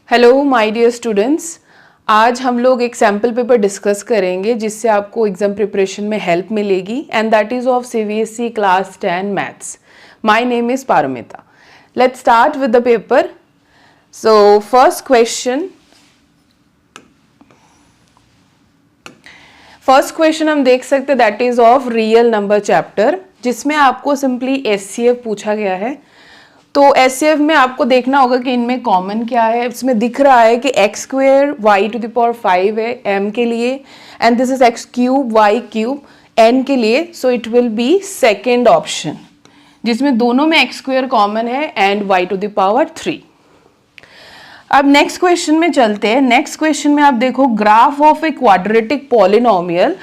Hello my dear students, आज हम लोग एक सैम्पल पेपर डिस्कस करेंगे जिससे आपको एग्जाम प्रिपरेशन में हेल्प मिलेगी and that is of CBSE class 10 maths. My name is Paramita. Let's start with the paper. So first question हम देख सकते हैं that is of real number chapter, जिसमें आपको सिंपली SCF पूछा गया है. तो SCF में आपको देखना होगा कि इनमें कॉमन क्या है. इसमें दिख रहा है कि x square y to the power 5 है m के लिए and this is x cube y cube n के लिए. So it will be second option जिसमें दोनों में x स्क्वेयर कॉमन है and y to the power 3. अब नेक्स्ट क्वेश्चन में चलते हैं. नेक्स्ट क्वेश्चन में आप देखो, graph of a quadratic polynomial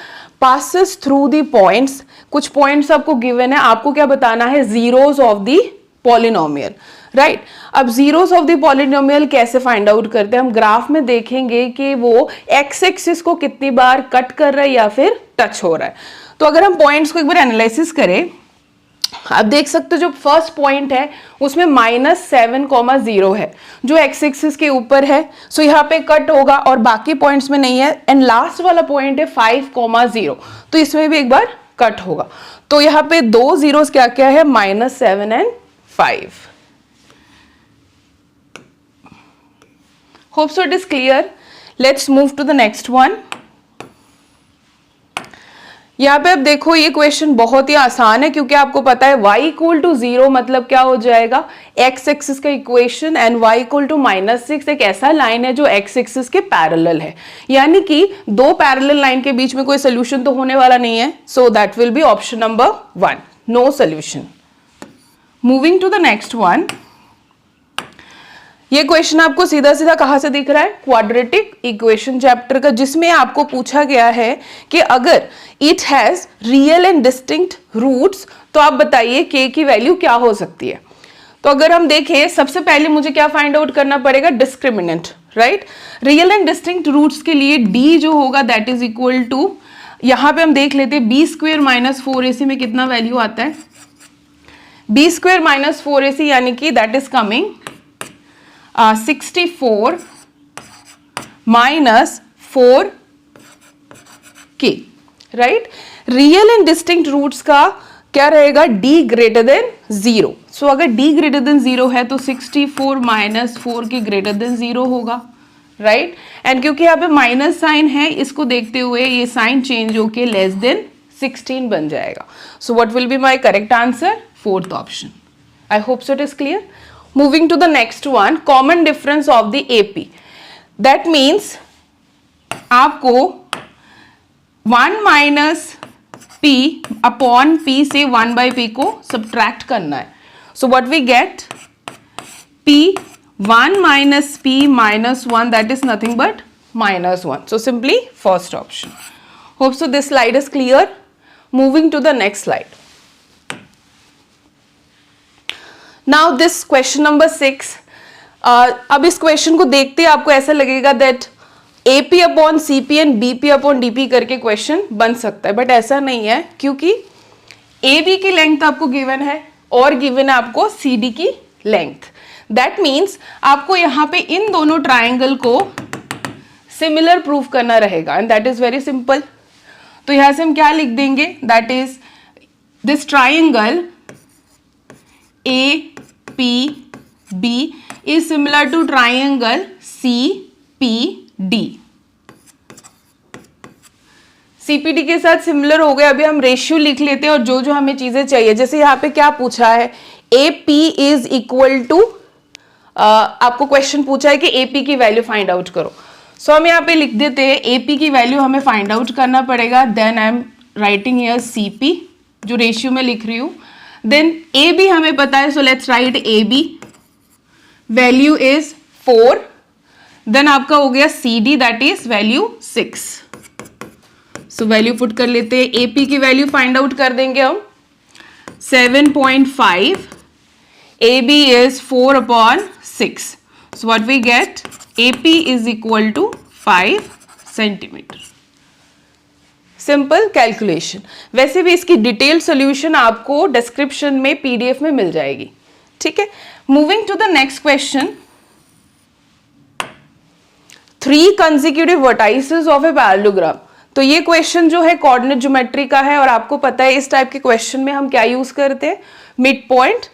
passes through the points. कुछ पॉइंट्स आपको गिवन है, आपको क्या बताना है, zeros of the polynomial, right. अब जीरोस ऑफ द पॉलिनोमियल कैसे फाइंड आउट करते हैं, हम ग्राफ में देखेंगे कि वो एक्स एक्सिस को कितनी बार कट कर रहा है या फिर टच हो रहा है. तो अगर हम पॉइंट्स को एक बार एनालिसिस करें, आप देख सकते हो जो फर्स्ट पॉइंट है उसमें -7,0 है जो एक्स एक्सिस के ऊपर है. सो यहाँ पे कट होगा और बाकी पॉइंट्स में नहीं है. एंड लास्ट वाला पॉइंट है 5,0, तो इसमें भी एक बार कट होगा. तो यहाँ पे दो जीरोस क्या क्या है, -7 and 5. Hope so it is clear. Let's move to the next one. यहाँ पे आप देखो, ये क्वेश्चन बहुत ही आसान है क्योंकि आपको पता है y इक्वल टू 0 मतलब क्या हो जाएगा, x एक्सिस का equation, and y equal to -6 एक ऐसा लाइन है जो x एक्सिस के पैरेलल है. यानी कि दो पैरेलल लाइन के बीच में कोई सोल्यूशन तो होने वाला नहीं है. So that will be option number 1, no solution. Moving to the next one. ये क्वेश्चन आपको सीधा सीधा कहां से दिख रहा है, क्वाड्रेटिक इक्वेशन चैप्टर का, जिसमें आपको पूछा गया है कि अगर it has real and distinct roots तो आप बताइए k की वैल्यू क्या हो सकती है. तो अगर हम देखें, सबसे पहले मुझे क्या फाइंड आउट करना पड़ेगा, discriminant, right. Real and distinct roots के लिए d जो होगा दैट इज इक्वल टू, यहां पे हम देख लेते हैं b² - 4ac में कितना वैल्यू आता है, b² - 4ac यानी कि that is coming 64 - 4k, right. Real and distinct roots का क्या रहेगा, d > 0. सो अगर d > 0 है तो 64 - 4k > 0 होगा, राइट. एंड क्योंकि यहाँ पे माइनस साइन है, इसको देखते हुए ये साइन चेंज होके <16 बन जाएगा. So what will be my correct answer, fourth option. I hope so it is clear. Moving to the next one, common difference of the AP. That means आपको 1 - p upon p से 1/p को subtract करना है. So what we get, p 1 - p - 1 that is nothing but -1. So simply first option. Hope so this slide is clear. Moving to the next slide. Now this question number 6. अब इस question को देखते ही आपको ऐसा लगेगा that AP upon CP and BP upon DP करके question बन सकता है, बट ऐसा नहीं है क्योंकि AB की लेंथ आपको गिवन है और गिवन है आपको CD की लेंथ. दैट मीन्स आपको यहाँ पे इन दोनों ट्राइंगल को सिमिलर प्रूफ करना रहेगा and that is very simple. तो यहाँ से हम क्या लिख देंगे, that is this triangle APB is similar to triangle CPD. CPD के साथ सिमिलर हो गए. अभी हम रेशियो लिख लेते हैं और जो जो हमें चीजें चाहिए, जैसे यहाँ पे क्या पूछा है, AP इज इक्वल टू, आपको क्वेश्चन पूछा है कि AP की वैल्यू फाइंड आउट करो. सो हम यहाँ पे लिख देते हैं AP की वैल्यू हमें फाइंड आउट करना पड़ेगा. Then I am writing here CP जो रेशियो में लिख रही हूँ. देन AB हमें पता है, so let's write AB value is 4. Then आपका हो गया CD that is value 6. So value put कर लेते हैं. AP की वैल्यू फाइंड आउट कर देंगे हम 7.5. AB इज 4/6. So what we get, AP is equal to 5 centimetre. Simple calculation. वैसे भी इसकी डिटेल सॉल्यूशन आपको डिस्क्रिप्शन में PDF में मिल जाएगी, ठीक है. Moving to the next question. 3 consecutive vertices of a parallelogram. तो ये क्वेश्चन जो है कोऑर्डिनेट ज्योमेट्री का है और आपको पता है इस टाइप के क्वेश्चन में हम क्या यूज करते हैं, mid point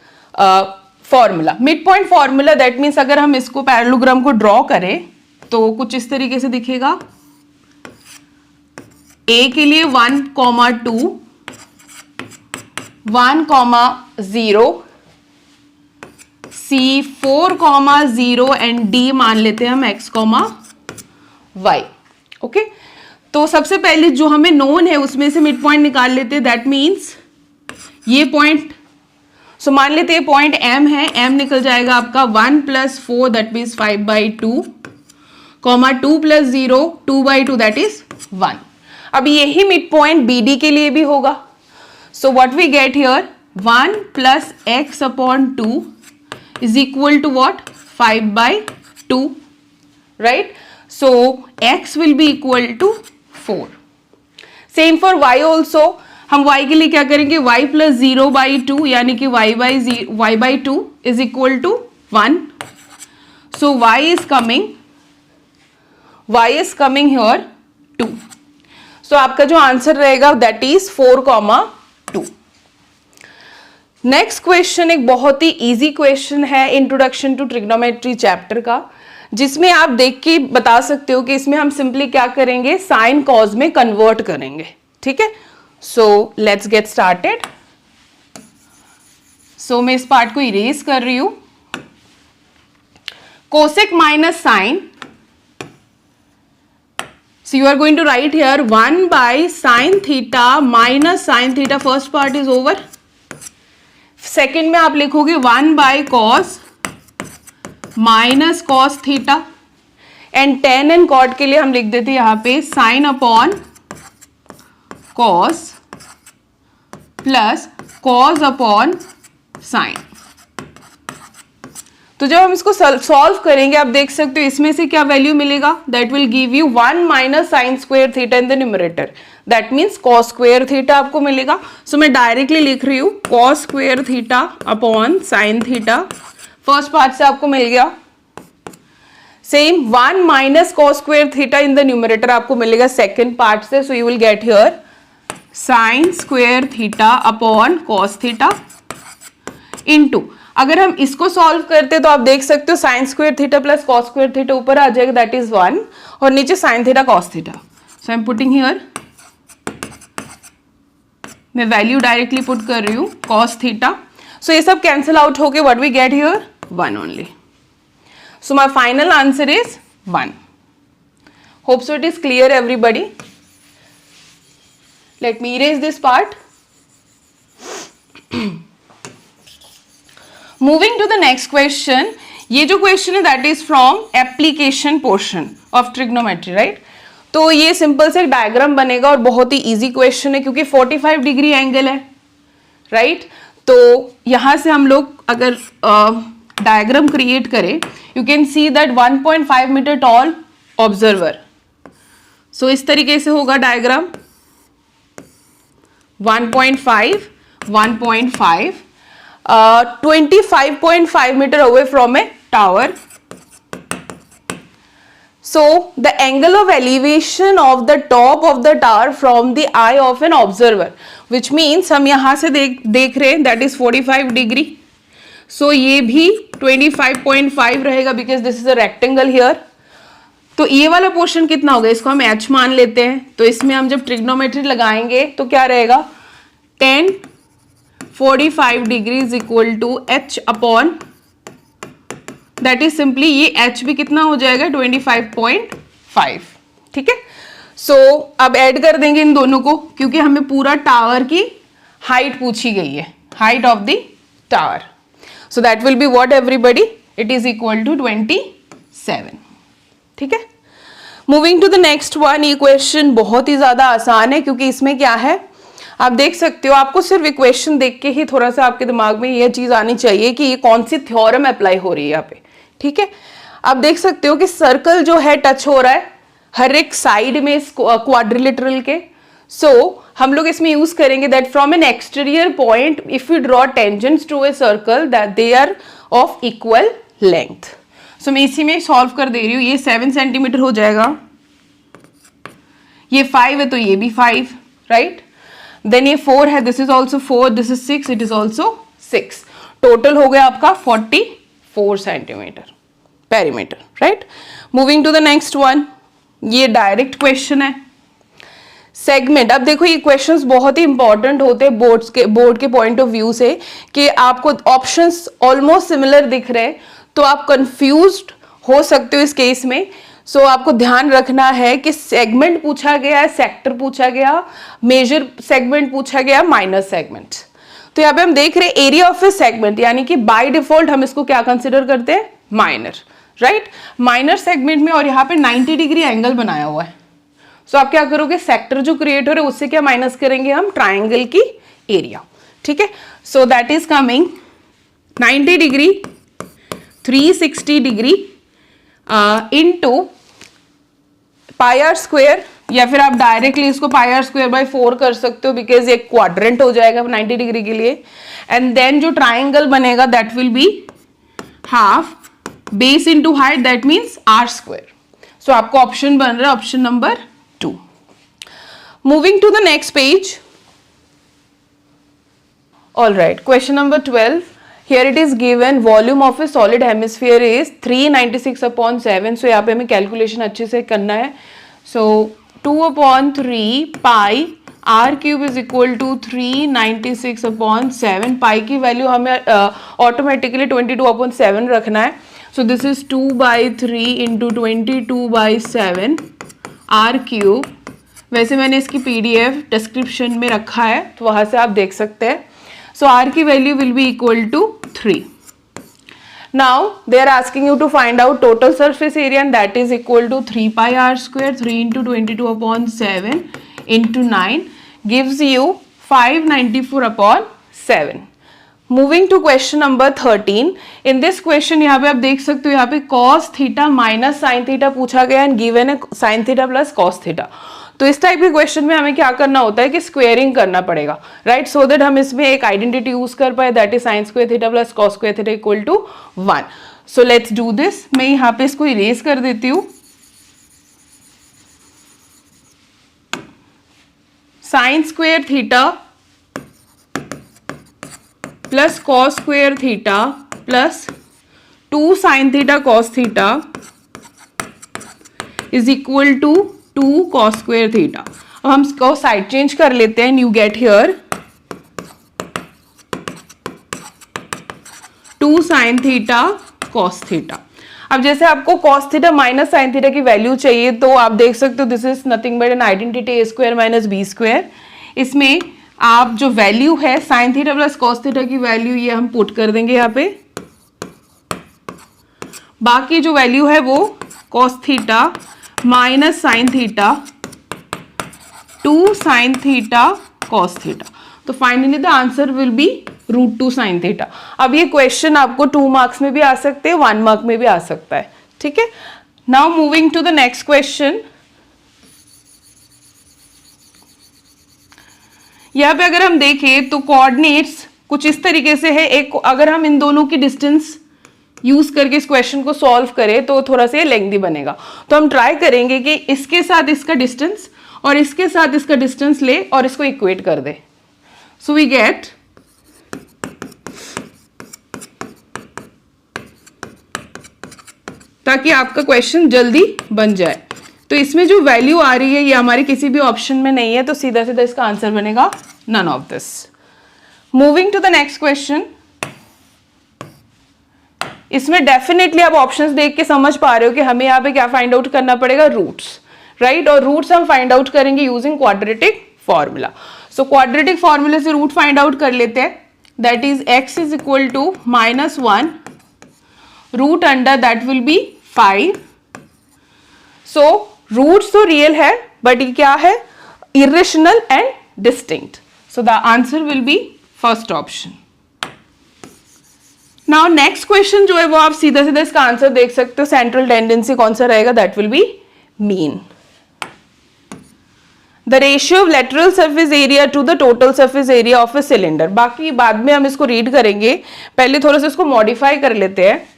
formula. Mid point formula that means अगर हम इसको पैरेललोग्राम को ड्रॉ करें तो कुछ इस तरीके से दिखेगा। ए के लिए 1,2 1,0 सी 4,0 एंड डी मान लेते हैं हम x, y। ओके, तो सबसे पहले जो हमें नोन है उसमें से मिड पॉइंट निकाल लेते हैं। दैट मीन्स ये पॉइंट, सो मान लेते हैं पॉइंट m है, m निकल जाएगा आपका 1 + 4 दैट मीन्स 5/2, 2 + 0 2/2 दैट इज 1। अब यही मिड पॉइंट BD के लिए भी होगा। So what we get here 1 + x/2 is equal to what, 5/2, right? So x will be equal to 4. Same for y also. हम y के लिए क्या करेंगे, y + 0/2 यानी कि y/2 is equal to 1. So y is coming here 2. So आपका जो answer रहेगा that is 4,2. नेक्स्ट क्वेश्चन एक बहुत ही इजी क्वेश्चन है इंट्रोडक्शन टू ट्रिग्नोमेट्री चैप्टर का, जिसमें आप देख के बता सकते हो कि इसमें हम सिंपली क्या करेंगे, साइन कॉज में कन्वर्ट करेंगे। ठीक है, so let's get started. So मैं इस पार्ट को इरेज कर रही हूं। Cosec minus sine, so you are going to write here 1/sin theta minus sin theta. first part is over. Second में आप लिखोगे 1/cos minus cos theta and tan and cot के लिए हम लिख देते हैं यहां पे sin/cos प्लस cos/sin। तो जब हम इसको सॉल्व करेंगे आप देख सकते हो इसमें से क्या वैल्यू मिलेगा, that will give you 1 - sin² theta in the numerator, that means cos² theta आपको मिलेगा। सो मैं डायरेक्टली लिख रही हूं cos² theta upon sin theta. First part से आपको मिल गया। Same 1 - cos² theta in the numerator आपको मिलेगा सेकेंड पार्ट से। So you will get here sin² theta upon cos theta into, अगर हम इसको सॉल्व करते तो आप देख सकते हो sin² theta plus cos² theta ऊपर आ जाएगा दैट इज 1 और नीचे sin theta cos theta. So I am putting here, मैं वैल्यू डायरेक्टली पुट कर रही हूं cos थीटा। सो ये सब कैंसिल आउट होके what we get here 1 only. So my final answer is 1। Hope so it is clear everybody. Let me erase this part. Moving to the next question, ये जो क्वेश्चन है that is from application portion of trigonometry, right. तो ये simple से diagram बनेगा और बहुत ही इजी क्वेश्चन है क्योंकि 45 डिग्री एंगल है, राइट। तो यहां से हम लोग अगर डायग्राम क्रिएट करें, you can see that 1.5 metre tall observer. So इस तरीके से होगा diagram 1.5 25.5 meter away from a tower. So the angle of elevation of the top of the tower from the eye of an observer, which means हम यहां से देख रहे हैं that is 45 degree. So ये भी 25.5 रहेगा because this is a rectangle here. तो ये वाला पोर्शन कितना होगा, इसको हम h मान लेते हैं। तो इसमें हम जब ट्रिग्नोमेट्री लगाएंगे तो क्या रहेगा, 10 45 degree is equal to h upon that is simply ये h भी कितना हो जाएगा 25.5। ठीक है, सो अब ऐड कर देंगे इन दोनों को क्योंकि हमें पूरा टावर की हाइट पूछी गई है, height of the tower. So that will be what everybody, it is equal to 27। ठीक है, moving to the next one. ये क्वेश्चन बहुत ही ज्यादा आसान है क्योंकि इसमें क्या है आप देख सकते हो, आपको सिर्फ इक्वेशन देख के ही थोड़ा सा आपके दिमाग में यह चीज आनी चाहिए कि ये कौन सी थ्योरम अप्लाई हो रही है यहाँ पे। ठीक है, आप देख सकते हो कि सर्कल जो है टच हो रहा है हर एक साइड में इस क्वाड्रिलेटरल के। सो हम लोग इसमें यूज करेंगे that from an exterior point if you draw tangents to a circle that they are of equal length. So मैं इसी में सॉल्व कर दे रही हूँ। ये 7 सेंटीमीटर हो जाएगा, ये 5 है तो ये भी 5, राइट। देन ये 4 है, this is also 4, this is 6, it is also 6। Total हो गया आपका 44 centimetre perimeter, right. Moving to the next one, ये डायरेक्ट क्वेश्चन है। सेगमेंट, अब देखो ये क्वेश्चंस बहुत ही इंपॉर्टेंट होते हैं बोर्ड के पॉइंट ऑफ व्यू से, कि आपको ऑप्शंस ऑलमोस्ट सिमिलर दिख रहे हैं तो आप कंफ्यूज्ड हो सकते हो इस केस में। सो आपको ध्यान रखना है कि सेगमेंट पूछा गया, सेक्टर पूछा गया, मेजर सेगमेंट पूछा गया, माइनर सेगमेंट। तो यहाँ पे हम देख रहे हैं एरिया ऑफ ए सेगमेंट, यानी कि बाय डिफॉल्ट हम इसको क्या कंसिडर करते हैं, माइनर, राइट। माइनर सेगमेंट में और यहाँ पे 90 डिग्री एंगल बनाया हुआ है। सो आप क्या करोगे, सेक्टर जो क्रिएट हो रहे उससे क्या माइनस करेंगे हम, ट्राइंगल की एरिया, ठीक है। So that is coming 90 degree 360 degree into pi are square, या फिर आप डायरेक्टली इसको पाई आर स्क्वायर बाय 4 कर सकते हो, बिकॉज ये क्वाड्रेंट हो जाएगा 90 डिग्री के लिए। एंड देन जो ट्राइंगल बनेगा that will be half base into height, that means r square. So आपको ऑप्शन बन रहा है option number 2। Moving to the next page, all right, question number 12। Here it is given volume of a solid hemisphere is 396/7. So यहाँ पे हमें calculation अच्छे से करना है। So 2/3 pi r cube is equal to 396/7। Pi की वैल्यू हमें ऑटोमेटिकली 22/7 रखना है। So this is 2/3 into 22/7 r cube. वैसे मैंने इसकी PDF डिस्क्रिप्शन में रखा है तो वहां से आप देख सकते हैं। So r की value will be equal to 3. Now they are asking you to find out total surface area, and that is equal to 3 pi r square, 3 into 22/7 into 9 gives you 594/7. Moving to question number 13. In this question यहाँ पे आप देख सकते हो, यहाँ पे cos theta minus sine theta पूछा गया एंड गिवन है sine theta plus cos theta. तो इस टाइप के क्वेश्चन में हमें क्या करना होता है कि स्क्वेयरिंग करना पड़ेगा, राइट, सो दैट हम इसमें एक आइडेंटिटी यूज कर पाए, that is sine square theta plus cos square theta equal to 1। So let's do this. मैं यहाँ पे इसको इरेज कर देती हूँ। Sine square theta plus cos square theta plus 2 sine theta cos theta is equal to 2 cos square theta. अब हम इसको साइड चेंज कर लेते हैं, you get here 2 sin theta cos theta. अब जैसे आपको cos theta minus sine theta की वैल्यू चाहिए तो आप देख सकते हो this is nothing but an identity a square minus b square. इसमें आप जो वैल्यू है sine theta plus cos theta की वैल्यू ये हम पुट कर देंगे यहाँ पे। बाकी जो वैल्यू है वो cos theta minus sine theta 2 sine theta cos theta. तो finally the answer will be √2 sine theta. अब ये क्वेश्चन आपको 2 मार्क्स में भी आ सकते हैं, 1 मार्क में भी आ सकता है, ठीक है। Now moving to the next question. यहाँ पे अगर हम देखें तो कोऑर्डिनेट्स कुछ इस तरीके से है। एक अगर हम इन दोनों की डिस्टेंस यूज करके इस क्वेश्चन को सॉल्व करें तो थोड़ा सा लेंथी बनेगा। तो हम ट्राई करेंगे कि इसके साथ इसका डिस्टेंस और इसके साथ इसका डिस्टेंस ले और इसको इक्वेट कर दे। सो वी गेट ताकि आपका क्वेश्चन जल्दी बन जाए। तो इसमें जो वैल्यू आ रही है ये हमारे किसी भी ऑप्शन में नहीं है, तो सीधा सीधा इसका आंसर बनेगा none of this. Moving to the next question. इसमें डेफिनेटली आप ऑप्शंस देख के समझ पा रहे हो कि हमें यहाँ पे क्या फाइंड आउट करना पड़ेगा, रूट्स, राइट। और रूट्स हम फाइंड आउट करेंगे using quadratic formula. So quadratic formula से रूट फाइंड आउट कर लेते हैं, that is x is equal to -1 root under that will be 5। So roots तो रियल है बट ये क्या है, irrational and distinct. So the answer will be first option. Now next question जो है वो आप सीधा सीधा इसका आंसर देख सकते हो। सेंट्रल टेंडेंसी कौन सा रहेगा, that will be mean. The ratio of lateral surface area to the total surface area of a cylinder. बाकी बाद में हम इसको रीड करेंगे, पहले थोड़ा सा इसको मॉडिफाई कर लेते हैं।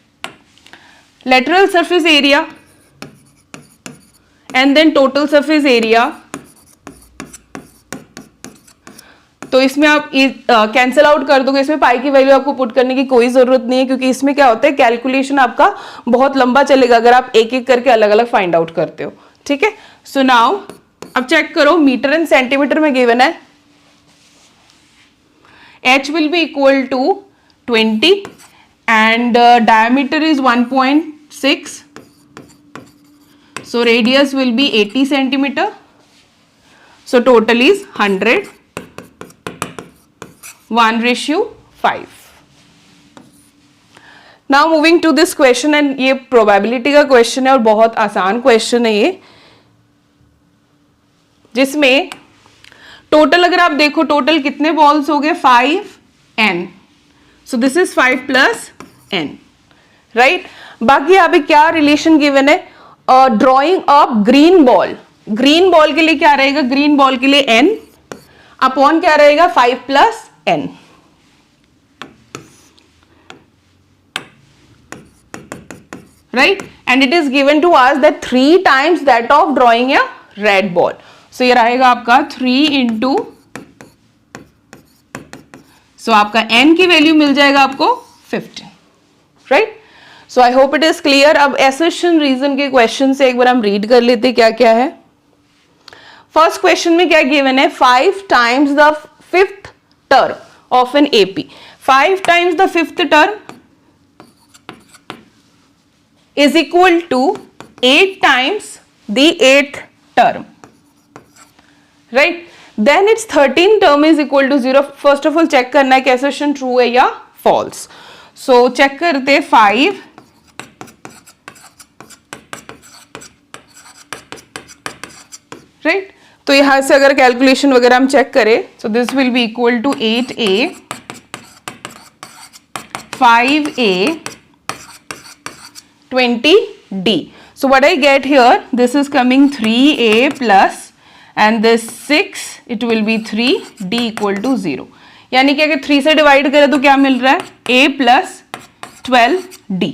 lateral surface area and then total surface area. तो इसमें आप कैंसिल आउट कर दोगे, इसमें पाई की वैल्यू आपको पुट करने की कोई जरूरत नहीं है, क्योंकि इसमें क्या होता है कैलकुलेशन आपका बहुत लंबा चलेगा अगर आप एक एक करके अलग अलग फाइंड आउट करते हो, ठीक है। सो नाउ अब चेक करो, मीटर एंड सेंटीमीटर में गिवन है h will be equal to 20 and diameter is 1.6, so radius will be 80 centimeter, so total is 100, 1:5. Now moving to this question, and ये probability का question है और बहुत आसान question है ये, जिसमें टोटल अगर आप देखो टोटल कितने बॉल्स हो गए 5n, so this is 5 plus n, right. बाकी यहाँ पे क्या रिलेशन गिवन है, drawing of green ball, green ball के लिए क्या रहेगा, ग्रीन बॉल के लिए n अपॉन क्या रहेगा 5 plus n, right, and it is given to us that 3 times that of drawing a red ball, so ये रहेगा आपका 3 इंटू, सो आपका n की वैल्यू मिल जाएगा आपको 15, right. So I hope it is clear. अब एसर्शन रीजन के क्वेश्चन से एक बार हम रीड कर लेते क्या क्या है। फर्स्ट क्वेश्चन में क्या गिवन है, 5 times the 5th term of an AP, 5 times the 5th term is equal to 8 times the 8th term, right, then its 13th term is equal to 0. first of all check करना है कि assertion true है या false, so check करते 5 right, तो यहां से अगर कैलकुलेशन वगैरह हम चेक करें, so this will be equal to 8a 5a 20d. So what I get here, this is coming 3a plus and this 6, it will be 3d equal to 0. यानी कि अगर 3 से डिवाइड करें तो क्या मिल रहा है, a plus 12d,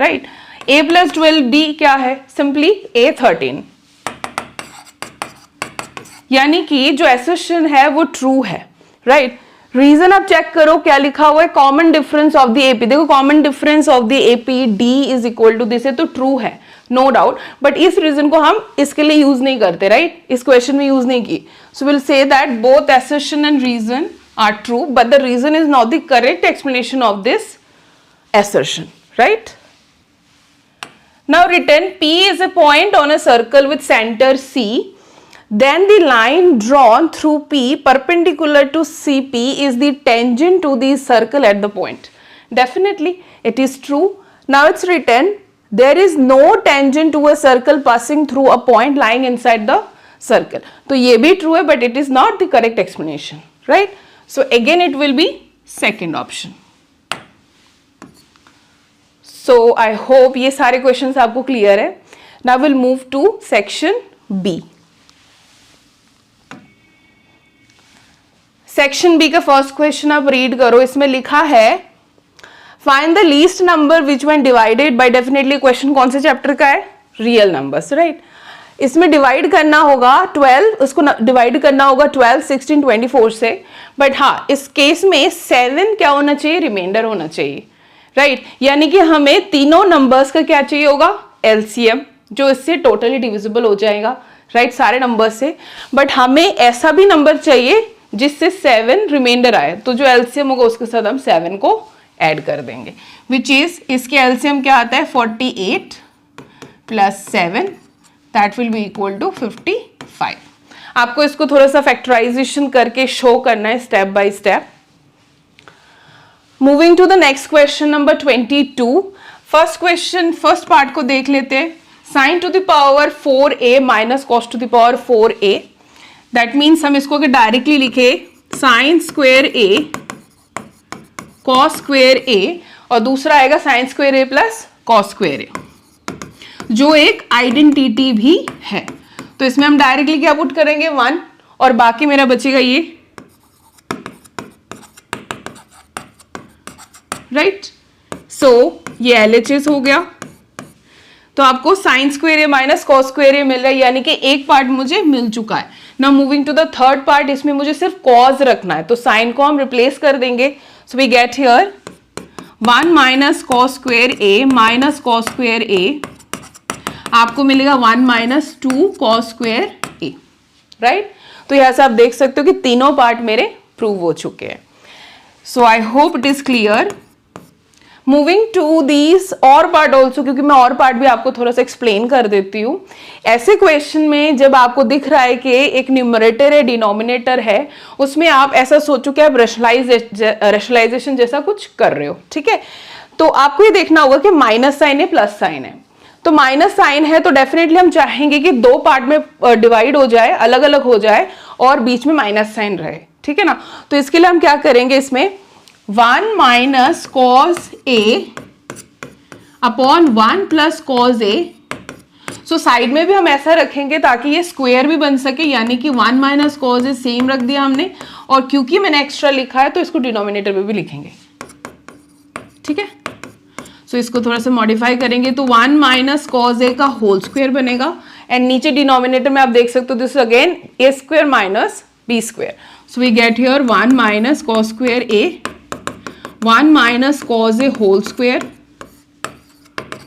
right. a plus 12d क्या है, सिंपली a 13, यानी कि जो एसर्शन है वो ट्रू है, राइट। रीजन आप चेक करो क्या लिखा हुआ है, common difference of the AP, देखो common difference of the AP d is equal to this है, तो ट्रू है नो डाउट, बट इस रीजन को हम इसके लिए यूज नहीं करते, राइट, इस क्वेश्चन में यूज नहीं की। So will say that both assertion and reason are true, but the reason is not the correct explanation of this assertion, right? Now written P is a point on a circle with center C. Then the line drawn through P perpendicular to CP is the tangent to the circle at the point. Definitely it is true. Now it's written there is no tangent to a circle passing through a point lying inside the circle. तो ये भी true है, but it is not the correct explanation, right? So again it will be second option. So I hope ये सारे questions आपको clear है. Now we'll move to section B. Section B का first question आप read करो, इसमें लिखा है find the least number which when divided by, definitely question कौन से चैप्टर का है, रियल नंबर्स, राइट। इसमें डिवाइड करना होगा 12, उसको डिवाइड करना होगा 12, 16, 24 से, बट हाँ इस केस में 7 क्या होना चाहिए, रिमाइंडर होना चाहिए, राइट। यानी कि हमें तीनों नंबर्स का क्या चाहिए होगा, एलसीएम, जो इससे टोटली डिविजिबल हो जाएगा, राइट, सारे नंबर से। बट हमें ऐसा भी नंबर चाहिए जिससे 7 रिमाइंडर आए, तो जो एलसीएम होगा उसके साथ हम 7 को ऐड कर देंगे, विच इज इसके एलसीएम क्या आता है 48 plus 7, that will be equal to 55। आपको इसको थोड़ा सा फैक्टराइजेशन करके शो करना है step by step. Moving to the next question number 22। First question, first part को देख लेते हैं। Sine to the power 4a minus cos to the power 4a, that means हम इसको अगर डायरेक्टली लिखे sine square a cos square a, और दूसरा आएगा sine square a plus cos square a, जो एक आइडेंटिटी भी है। तो इसमें हम डायरेक्टली क्या पुट करेंगे 1, और बाकी मेरा बचेगा ये, राइट। सो ये LHS हो गया, तो आपको sign square a minus cos square ए मिल रहा है, यानी कि एक पार्ट मुझे मिल चुका है। Now moving to the third part, इसमें मुझे सिर्फ कॉस रखना है, तो साइन को हम रिप्लेस कर देंगे। So we get here 1 minus cos square a minus cos square a, आपको मिलेगा 1 minus 2 cos square a, right. तो यहां से आप देख सकते हो कि तीनों पार्ट मेरे प्रूव हो चुके हैं। So I hope it is clear. Moving to these और पार्ट ऑल्सो, क्योंकि मैं और पार्ट भी आपको थोड़ा सा एक्सप्लेन कर देती हूँ। ऐसे क्वेश्चन में जब आपको दिख रहा है कि एक न्यूमरेटर है डिनोमिनेटर है, उसमें आप ऐसा सोचो कि आप रेशनलाइजेशन जैसा कुछ कर रहे हो, ठीक है। तो आपको ये देखना होगा कि माइनस साइन है प्लस साइन है, तो माइनस साइन है तो डेफिनेटली हम चाहेंगे कि दो पार्ट में डिवाइड हो जाए, अलग अलग हो जाए और बीच में माइनस साइन रहे, ठीक है ना। तो इसके लिए हम क्या करेंगे, इसमें 1 minus cos A upon 1 plus cos A. So side में भी हम ऐसा रखेंगे ताकि ये स्क्वायर भी बन सके, यानी कि 1 माइनस कॉस ए सेम रख दिया हमने, और क्योंकि मैंने एक्स्ट्रा लिखा है तो इसको डिनोमिनेटर में भी लिखेंगे, ठीक है। सो इसको थोड़ा सा मॉडिफाई करेंगे तो 1 माइनस कॉस ए का होल स्क्वायर बनेगा, एंड नीचे डिनोमिनेटर में आप देख सकते हो this again a square minus b square. So we get here 1 minus cos square a, 1 minus cos a whole square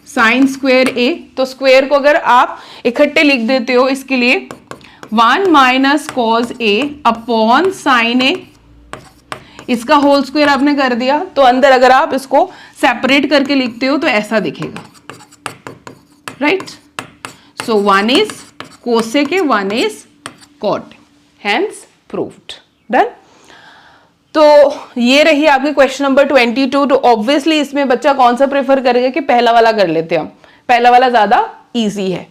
sine square a. तो स्क्वायर को अगर आप इकट्ठे लिख देते हो इसके लिए 1 माइनस कॉस ए अपॉन साइन ए, इसका होल स्क्वायर आपने कर दिया। तो अंदर अगर आप इसको सेपरेट करके लिखते हो तो ऐसा दिखेगा, right. So 1 is cosec, 1 is cot, hence proved, done. तो ये रही आपकी क्वेश्चन नंबर 22। तो ऑब्वियसली इसमें बच्चा कौन सा प्रेफर करेगा कि पहला वाला कर लेते हैं हम, पहला वाला ज्यादा इजी है,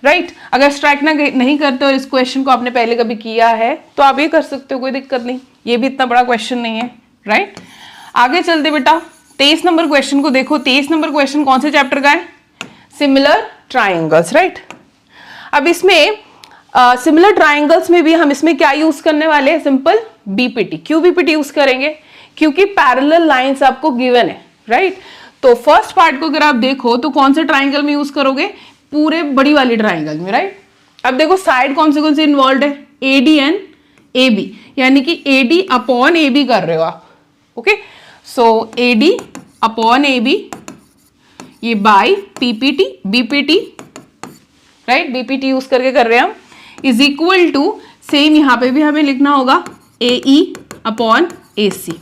राइट। अगर स्ट्राइक नहीं करते और इस क्वेश्चन को आपने पहले कभी किया है तो आप ये कर सकते हो, कोई दिक्कत नहीं, ये भी इतना बड़ा क्वेश्चन नहीं है, राइट। आगे चलते बेटा 23 नंबर क्वेश्चन को देखो। 23 नंबर क्वेश्चन कौन से चैप्टर का है, सिमिलर ट्राइंगल्स, राइट। अब इसमें सिमिलर ट्राइंगल्स में भी हम इसमें क्या यूज करने वाले हैं, सिंपल बीपीटी। क्यों बीपीटी यूज करेंगे, क्योंकि पैरेलल लाइंस आपको गिवन है, राइट। तो फर्स्ट पार्ट को अगर आप देखो तो कौन से ट्राइंगल में यूज करोगे, पूरे बड़ी वाली ट्राइंगल में, राइट। अब देखो साइड कौन से इन्वॉल्व है, एडी एंड ए बी, यानी कि एडी अपॉन ए बी कर रहे हो आप, okay. So AD upon A B, ये by PPT BPT, right, BPT use करके कर रहे हैं हम, इज इक्वल टू सेम यहां पे भी हमें लिखना होगा A E upon A C.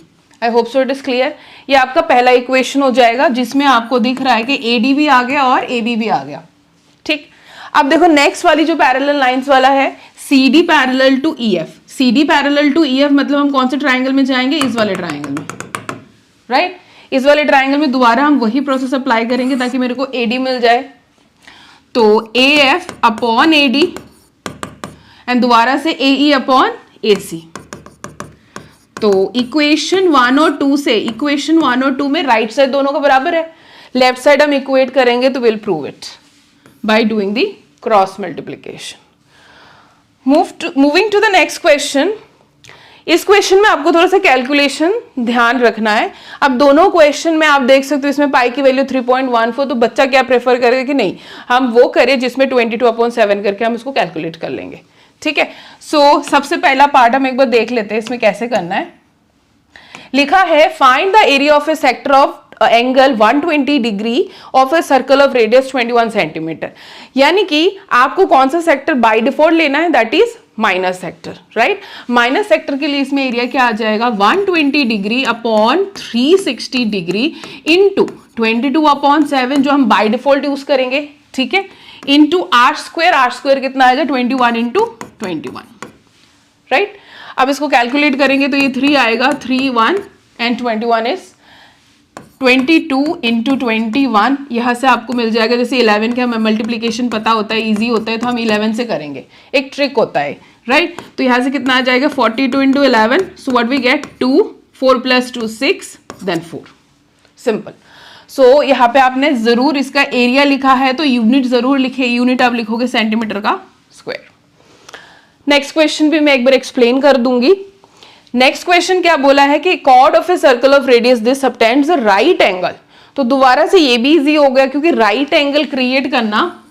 I hope so it is clear. ये आपका पहला इक्वेशन हो जाएगा जिसमें आपको दिख रहा है कि ए डी भी आ गया और ए बी भी आ गया, ठीक। अब देखो नेक्स्ट वाली जो पैरेलल लाइंस वाला है, C D parallel to E F. C D parallel to E F मतलब हम कौन से ट्राइंगल में जाएंगे, इस वाले ट्राइंगल में, राइट। इस वाले ट्राइंगल में दोबारा हम वही प्रोसेस अप्लाई करेंगे ताकि मेरे को ए डी मिल जाए। तो A F upon A D and दोबारा से ए ई अपॉन ए सी। तो इक्वेशन 1 और 2 से, इक्वेशन 1 और 2 में राइट साइड दोनों का बराबर है, लेफ्ट साइड हम इक्वेट करेंगे तो will prove it by doing the cross multiplication. Moving to the next question. इस क्वेश्चन में आपको थोड़ा सा कैलकुलेशन ध्यान रखना है। अब दोनों क्वेश्चन में आप देख सकते हो इसमें पाई की वैल्यू 3.14, तो बच्चा क्या प्रेफर करेगा कि नहीं हम वो करें जिसमें 22/7 करके हम इसको कैलकुलेट कर लेंगे, ठीक है। सो सबसे पहला पार्ट हम एक बार देख लेते हैं इसमें कैसे करना है। लिखा है find the area of A sector of angle 120 degree of a circle of radius 21 centimetre. यानी कि आपको कौन सा सेक्टर बाय डिफॉल्ट लेना है, that is minus sector, right. Minus sector के लिए इसमें एरिया क्या आ जाएगा, 120 डिग्री अपॉन 360 डिग्री इंटू 22/7 जो हम बाय डिफॉल्ट यूज करेंगे, ठीक है, इंटू आर स्क्वायर कितना आएगा 21 इंटू 21, राइट। अब इसको कैलकुलेट करेंगे तो ये 3 आएगा, 3 1 एंड 21 इज 22 इंटू 21। यहाँ से आपको मिल जाएगा, जैसे 11 के हमें मल्टीप्लीकेशन पता होता है, इजी होता है, तो हम 11 से करेंगे, एक ट्रिक होता है, राइट। तो यहाँ से कितना आ जाएगा 42 into 11, so what we get 2, 4 + 2 6 then 4, simple. So यहाँ पे आपने जरूर इसका एरिया लिखा है तो यूनिट जरूर लिखे, यूनिट आप लिखोगे सेंटीमीटर का स्क्वायर। नेक्स्ट क्वेश्चन भी मैं एक बार एक्सप्लेन कर दूंगी। नेक्स्ट क्वेश्चन क्या बोला है कि chord of a circle of radius this subtends the right angle तो दोबारा से ये भी इजी हो गया, क्योंकि राइट एंगल क्रिएट करना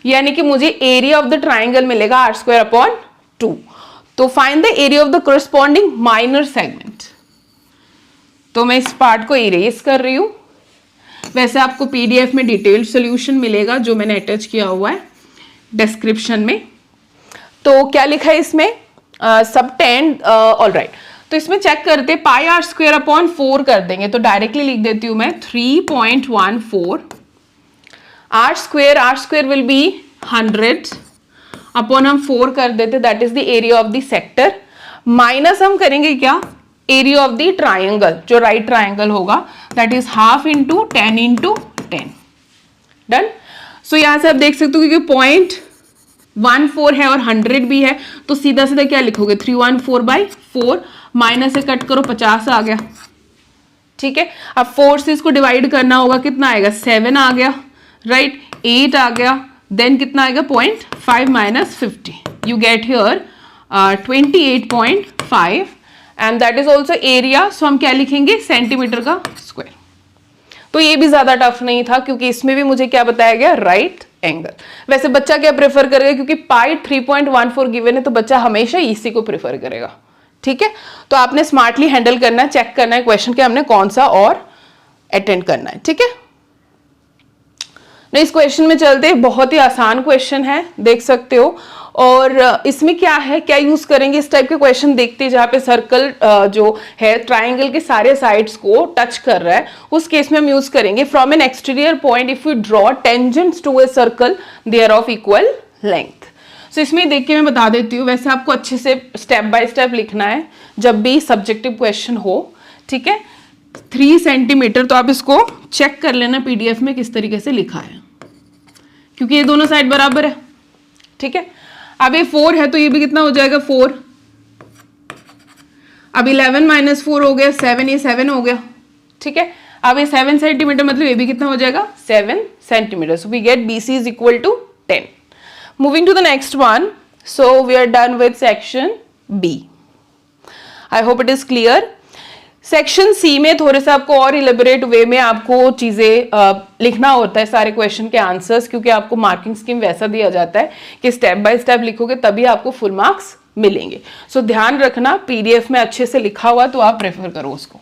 यानी कि मुझे एरिया ऑफ द ट्राइंगल मिलेगा r²/2। तो find the area of the corresponding minor segment. तो मैं इस पार्ट को इरेज कर रही हूं। वैसे आपको पीडीएफ में डिटेल्ड सॉल्यूशन मिलेगा जो मैंने अटैच किया हुआ है डिस्क्रिप्शन में। तो क्या लिखा है इसमें, सबटेंड, ऑलराइट। तो इसमें चेक करते πr²/4 कर देंगे, तो डायरेक्टली लिख देती हूं मैं 3.14 r² विल बी 100 अपॉन हम 4 कर देते, that is the area of the sector, minus हम करेंगे क्या, एरिया ऑफ द ट्राइंगल, जो राइट ट्राइंगल होगा, that is half into 10 into 10। Done. So यहां से आप देख सकते हो क्योंकि 0.14 है और 100 भी है, तो सीधा सीधा क्या लिखोगे 314/4, माइनस से कट करो 50 आ गया। ठीक है, अब 4 से इसको डिवाइड करना होगा, कितना आएगा 7 आ गया, राइट, 8 आ गया, देन कितना आएगा 0.5 minus 50, you get here 28.5 and that is also area. So हम क्या लिखेंगे, सेंटीमीटर का स्क्वायर। तो ये भी ज्यादा टफ नहीं था, क्योंकि इसमें भी मुझे क्या बताया गया, राइट एंगल। वैसे बच्चा क्या प्रेफर करेगा, क्योंकि पाई 3.14 गिवन है, तो बच्चा हमेशा इसी को प्रेफर करेगा। ठीक है, तो आपने स्मार्टली हैंडल करना है, चेक करना है क्वेश्चन के हमने कौन सा और अटेंड करना है। ठीक है, इस क्वेश्चन में चलते, बहुत ही आसान क्वेश्चन है, देख सकते हो। और इसमें क्या है, क्या यूज करेंगे, इस टाइप के क्वेश्चन देखते हैं जहां पे सर्कल जो है ट्राइंगल के सारे साइड्स को टच कर रहा है, उस केस में हम यूज करेंगे from an exterior point if you draw tangents to a circle they are of equal length. So इसमें देख के मैं बता देती हूँ, वैसे आपको अच्छे से स्टेप बाय स्टेप लिखना है जब भी सब्जेक्टिव क्वेश्चन हो। ठीक है, 3 सेंटीमीटर, तो आप इसको चेक कर लेना पीडीएफ में किस तरीके से लिखा है, क्योंकि ये दोनों साइड बराबर है। ठीक है, अब ये 4 है तो ये भी कितना हो जाएगा 4, अब 11 माइनस 4 हो गया 7, ये 7 हो गया। ठीक है, अब ये 7 सेंटीमीटर, मतलब ये भी कितना हो जाएगा 7 centimetre. So we get BC is equal to 10। Moving to the next one, so we are done with section B. I hope it is clear. Section C में थोड़े से आपको और इलेबोरेट वे में आपको चीजें लिखना होता है, सारे क्वेश्चन के आंसर्स, क्योंकि आपको मार्किंग स्कीम वैसा दिया जाता है कि स्टेप बाय स्टेप लिखोगे तभी आपको फुल मार्क्स मिलेंगे। सो ध्यान रखना, पीडीएफ में अच्छे से लिखा हुआ तो आप प्रेफर करो उसको।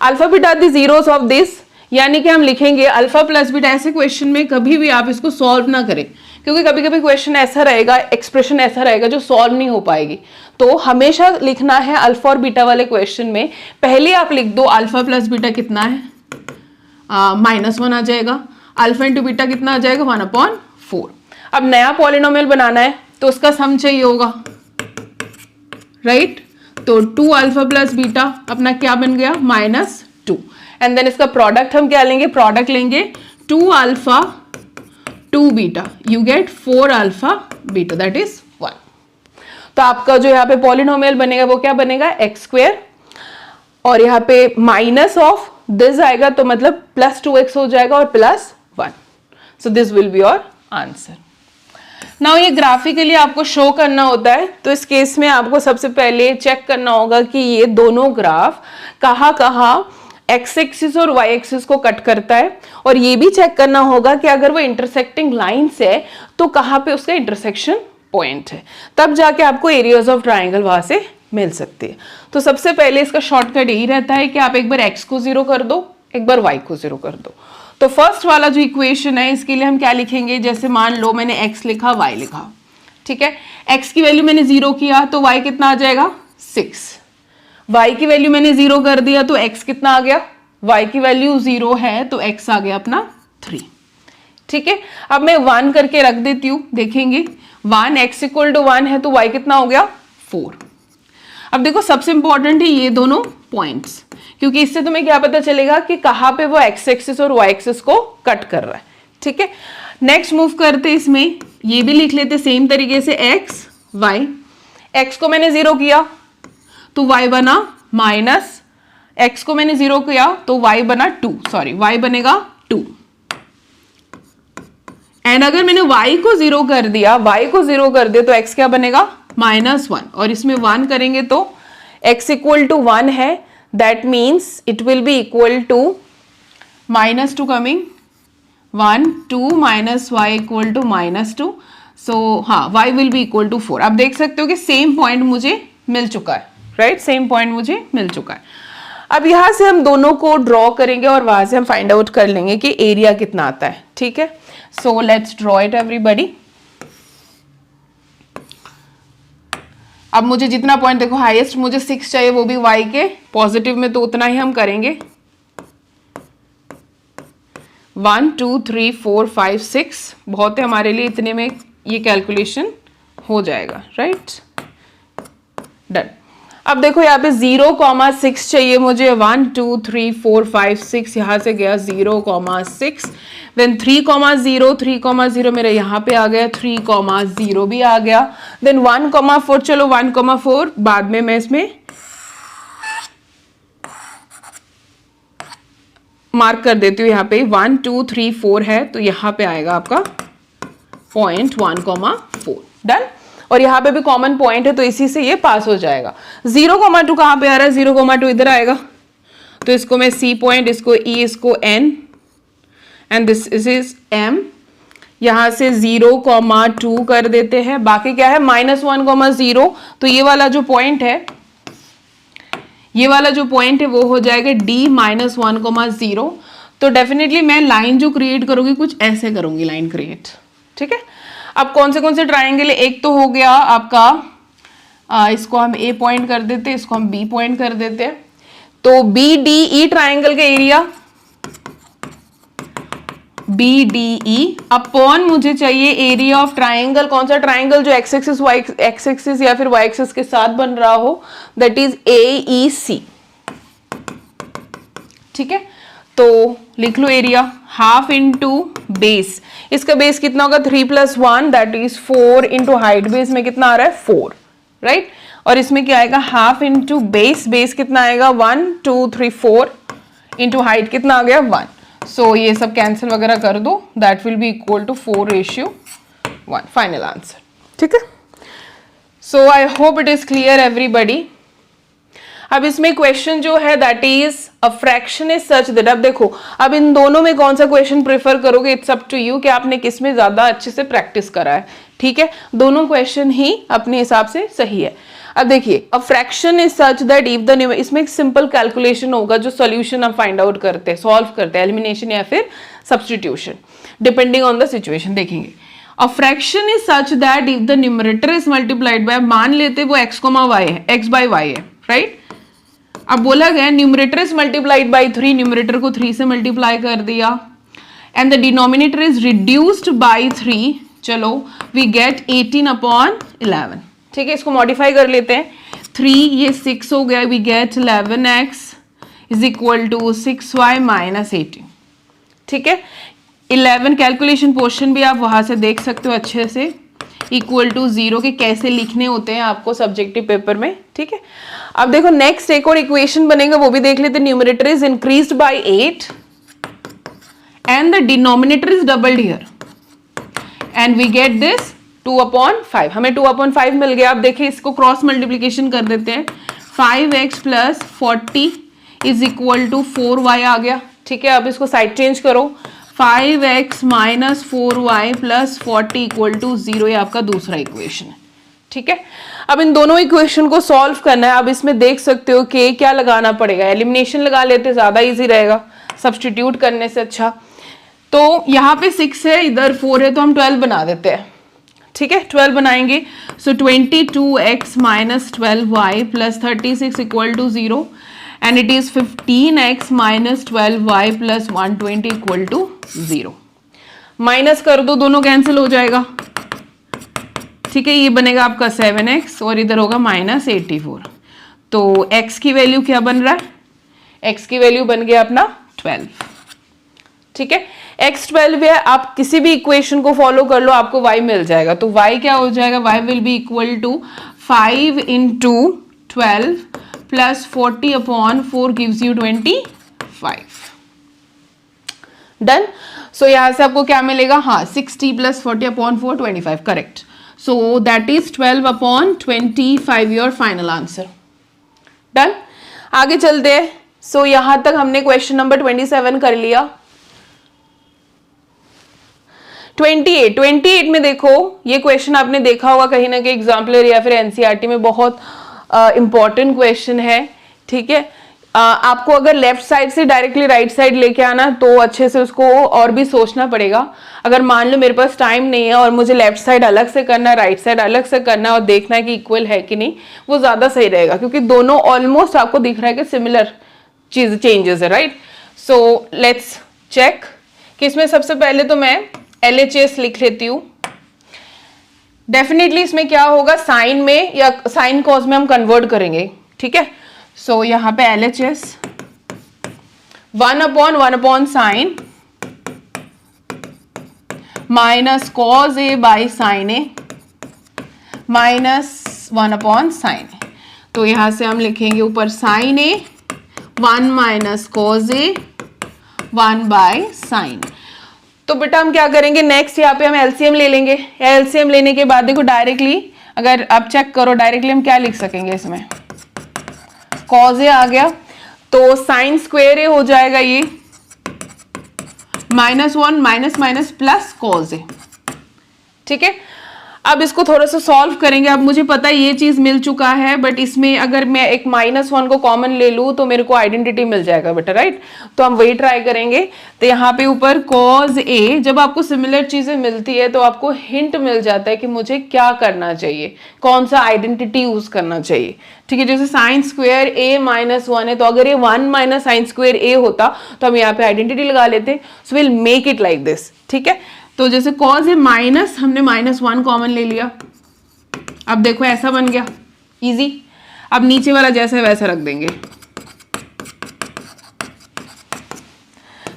Alpha beta the zeros of this, यानी कि हम लिखेंगे अल्फा प्लस बीटा। ऐसे क्वेश्चन में कभी भी आप इसको सॉल्व ना करें, क्योंकि कभी कभी क्वेश्चन ऐसा रहेगा, एक्सप्रेशन ऐसा रहेगा जो सॉल्व नहीं हो पाएगी। तो हमेशा लिखना है अल्फा और बीटा वाले क्वेश्चन में पहले आप लिख दो अल्फा प्लस बीटा कितना है, -1 आ जाएगा, अल्फा इंटू बीटा कितना आ जाएगा 1/4। अब नया पॉलिनोमियल बनाना है तो उसका सम चाहिए होगा, राइट। तो 2 अल्फा प्लस बीटा अपना क्या बन गया -2, एंड देन इसका प्रोडक्ट हम क्या लेंगे, प्रोडक्ट लेंगे 2 alpha 2 beta, you get 4 alpha beta, that is 1। तो आपका जो यहाँ पे पॉलिनोमियल बनेगा वो क्या बनेगा x², और यहाँ पे माइनस ऑफ दिस आएगा, तो मतलब +2x हो जाएगा और +1। So this will be your answer. Now ये ग्राफिकली आपको शो करना होता है, तो इस केस में आपको सबसे पहले चेक करना होगा कि ये दोनों ग्राफ कहाँ कहाँ एक्स एक्सिस और वाई एक्सिस को कट करता है, और ये भी चेक करना होगा कि अगर वो इंटरसेक्टिंग लाइंस है तो कहाँ पे उसका इंटरसेक्शन पॉइंट है, तब जाके आपको एरियाज ऑफ ट्राइंगल वहां से मिल सकती है। तो सबसे पहले इसका शॉर्टकट यही रहता है कि आप एक बार x को 0 कर दो, एक बार y को 0 कर दो। तो फर्स्ट वाला जो इक्वेशन है इसके लिए हम क्या लिखेंगे, जैसे मान लो मैंने x लिखा y लिखा, ठीक है, x की वैल्यू मैंने 0 किया तो y कितना आ जाएगा 6, y की वैल्यू मैंने 0 कर दिया तो x कितना आ गया, y की वैल्यू 0 है तो x आ गया अपना 3। ठीक है, अब मैं 1 करके रख देती हूँ, देखेंगे 1 x इक्वल टू 1 है तो y कितना हो गया 4। अब देखो सबसे इंपॉर्टेंट है ये दोनों पॉइंट्स, क्योंकि इससे तुम्हें क्या पता चलेगा कि कहाँ पे वो x एक्सिस और y एक्सिस को कट कर रहा है। ठीक है, नेक्स्ट मूव करते इसमें, ये भी लिख लेते सेम तरीके से x y, x को मैंने 0 किया तो y बना माइनस, x को मैंने 0 किया तो y बना 2, सॉरी y बनेगा 2, एंड अगर मैंने y को 0 कर दिया, y को 0 कर दिया तो x क्या बनेगा -1, और इसमें 1 करेंगे तो x इक्वल टू 1 है, that means it will be equal to -2 coming 1 2 minus Y equal to -2, so हाँ y will be equal to 4। आप देख सकते हो कि सेम पॉइंट मुझे मिल चुका है, राइट, सेम पॉइंट मुझे मिल चुका है। अब यहां से हम दोनों को ड्रॉ करेंगे और वहां से हम फाइंड आउट कर लेंगे कि एरिया कितना आता है, ठीक है। So let's draw it everybody. अब मुझे जितना पॉइंट, देखो हाईएस्ट मुझे 6 चाहिए, वो भी y के पॉजिटिव में, तो उतना ही हम करेंगे। 1 2 3 4 5 6 बहुत है हमारे लिए, इतने में ये कैलकुलेशन हो जाएगा, राइट, डन। अब देखो यहाँ पे 0,6 चाहिए मुझे, 1 2 3 4 5 6 यहाँ से गया 0,6, देन 3,0 मेरा यहाँ पे आ गया, 3,0 भी आ गया, देन 1,4, चलो 1,4 बाद में मैं इसमें मार्क कर देती हूँ, यहाँ पे 1 2 3 4 है, तो यहाँ पे आएगा आपका पॉइंट 1,4, डन। और यहाँ पे भी कॉमन पॉइंट है, तो इसी से ये पास हो जाएगा। 0,2 कहाँ पे आ रहा है, 0,2 इधर आएगा, तो इसको मैं C पॉइंट, इसको E, इसको N, and this is M। यहाँ से 0,2 कर देते हैं, बाकी क्या है -1,0, तो ये वाला जो पॉइंट है, ये वाला जो पॉइंट है वो हो जाएगा D -1,0। तो डेफिनेटली मैं लाइन जो क्रिएट करूंगी कुछ ऐसे करूंगी लाइन क्रिएट, ठीक है। अब कौन से ट्राइंगल, एक तो हो गया आपका इसको हम A पॉइंट कर देते हैं, इसको हम B पॉइंट कर देते हैं, तो BDE ट्राइंगल का एरिया BDE अपॉन मुझे चाहिए एरिया ऑफ ट्राइंगल, कौन सा ट्राइंगल, जो एक्स एक्सिस या फिर वाई एक्सिस के साथ बन रहा हो, दैट इज AEC, ठीक है। तो लिख लो एरिया, हाफ इंटू बेस, इसका बेस कितना होगा 3 + 1 that is 4 into height, base में कितना आ रहा है 4, राइट, और इसमें क्या आएगा हाफ इंटू बेस, बेस कितना आएगा 1 2 3 4 इंटू हाइट कितना आ गया 1, सो ये सब कैंसिल वगैरह कर दो, that will be equal to 4:1, final answer, ठीक है। So I hope it is clear everybody. अब इसमें क्वेश्चन जो है that is a fraction is such that, अब देखो अब इन दोनों में कौन सा क्वेश्चन प्रेफर करोगे, इट्स अप टू यू कि आपने किस में ज्यादा अच्छे से प्रैक्टिस करा है, ठीक है। दोनों क्वेश्चन ही अपने हिसाब से सही है। अब देखिए अ fraction is such that if the, इसमें एक सिंपल कैलकुलेशन होगा जो सोल्यूशन हम फाइंड आउट करते हैं, सॉल्व करते हैं, एलिमिनेशन या फिर substitution depending on the situation. देखेंगे a fraction is such that if the numerator is multiplied by, मान लेते वो x, y है, x by y है, राइट। अब बोला गया numerator is multiplied bye 3, numerator को 3 से मल्टीप्लाई कर दिया, and the denominator is reduced by 3, चलो वी गेट 18/11, ठीक है। इसको मॉडिफाई कर लेते हैं, 3 ये 6 हो गया, we get 11x is equal to 6y - 18, ठीक है। 11 कैलकुलेशन पोर्शन भी आप वहां से देख सकते हो अच्छे से, इक्वल टू 0 के कैसे लिखने होते हैं आपको सब्जेक्टिव पेपर में, ठीक है। अब देखो नेक्स्ट एक और इक्वेशन बनेगा, वो भी देख लेते हैं। Numerator is increased by 8 and the denominator is doubled here, and we get this 2/5, हमें 2/5 मिल गया। अब देखिए इसको क्रॉस मल्टीप्लीकेशन कर देते हैं, 5x + 40 is equal to 4y आ गया, ठीक है। अब इसको साइड चेंज करो, 5x - 4y + 40 इक्वल टू 0, ये आपका दूसरा इक्वेशन है, ठीक है। अब इन दोनों इक्वेशन को सॉल्व करना है। अब इसमें देख सकते हो कि क्या लगाना पड़ेगा, एलिमिनेशन लगा लेते, ज्यादा इजी रहेगा सब्स्टिट्यूट करने से अच्छा। तो यहाँ पे 6 है, इधर 4 है, तो हम 12 बना देते हैं, ठीक है। 12 बनाएंगे, so 22x - 12y + 36 equal to 0, and it is 15x - 12y + 120 equal to 0। Minus कर दो, दोनों कैंसिल हो जाएगा, ठीक है। ये बनेगा आपका 7x और इधर होगा -84, तो x की वैल्यू क्या बन रहा है, x की वैल्यू बन गया अपना 12, ठीक है। x 12 है, आप किसी भी इक्वेशन को फॉलो कर लो, आपको y मिल जाएगा। तो y क्या हो जाएगा, y will be equal to 5 × 12 + 40/4 gives you 25, done. So यहां से आपको क्या मिलेगा, हाँ 60 + 40/4 25, correct. So that is 12/25 your final answer, done. आगे चलते हैं। सो यहां तक हमने क्वेश्चन नंबर 27 कर लिया। 28 में देखो, ये क्वेश्चन आपने देखा होगा कहीं ना कहीं एग्जाम्पलर या फिर एनसीईआरटी में, बहुत इंपॉर्टेंट क्वेश्चन है, ठीक है। आपको अगर लेफ्ट साइड से डायरेक्टली राइट साइड लेके आना तो अच्छे से उसको और भी सोचना पड़ेगा। अगर मान लो मेरे पास टाइम नहीं है और मुझे लेफ्ट साइड अलग से करना है, राइट साइड अलग से करना है और देखना है कि इक्वल है कि नहीं, वो ज्यादा सही रहेगा, क्योंकि दोनों ऑलमोस्ट आपको दिख रहा है कि सिमिलर चीज चेंजेस है, राइट। सो लेट्स चेक कि इसमें सबसे पहले तो मैं LHS लिख लेती हूँ। डेफिनेटली इसमें क्या होगा, साइन में या साइन कॉज में हम कन्वर्ट करेंगे, ठीक है। सो यहां पे LHS 1/1 sine minus cos A by sine A minus 1/sin A. तो यहां से हम लिखेंगे ऊपर sine A 1 minus cos A 1/sin। तो बेटा हम क्या करेंगे नेक्स्ट, यहाँ पे हम एलसीएम ले लेंगे। एलसीएम लेने के बाद देखो डायरेक्टली अगर आप चेक करो, डायरेक्टली हम क्या लिख सकेंगे, इसमें कॉज ए आ गया तो साइन स्क्वायर ए हो जाएगा, ये -1 माइनस माइनस प्लस कॉज ए, ठीक है। अब इसको थोड़ा सा सॉल्व करेंगे। अब मुझे पता है ये चीज मिल चुका है, बट इसमें अगर मैं एक -1 को कॉमन ले लूं तो मेरे को आइडेंटिटी मिल जाएगा बेटा, राइट। तो हम वही ट्राई करेंगे। तो यहाँ पे ऊपर कॉज ए, जब आपको सिमिलर चीजें मिलती है तो आपको हिंट मिल जाता है कि मुझे क्या करना चाहिए, कौन सा आइडेंटिटी यूज करना चाहिए, ठीक है। जैसे साइन स्क्वायर ए -1 है, तो अगर ये 1 माइनस साइन स्क्वायर ए होता तो हम यहाँ पे आइडेंटिटी लगा लेते। So will make it like this, ठीक है। तो जैसे कॉज है माइनस, हमने -1 कॉमन ले लिया। अब देखो ऐसा बन गया, इजी। अब नीचे वाला जैसा है वैसा रख देंगे।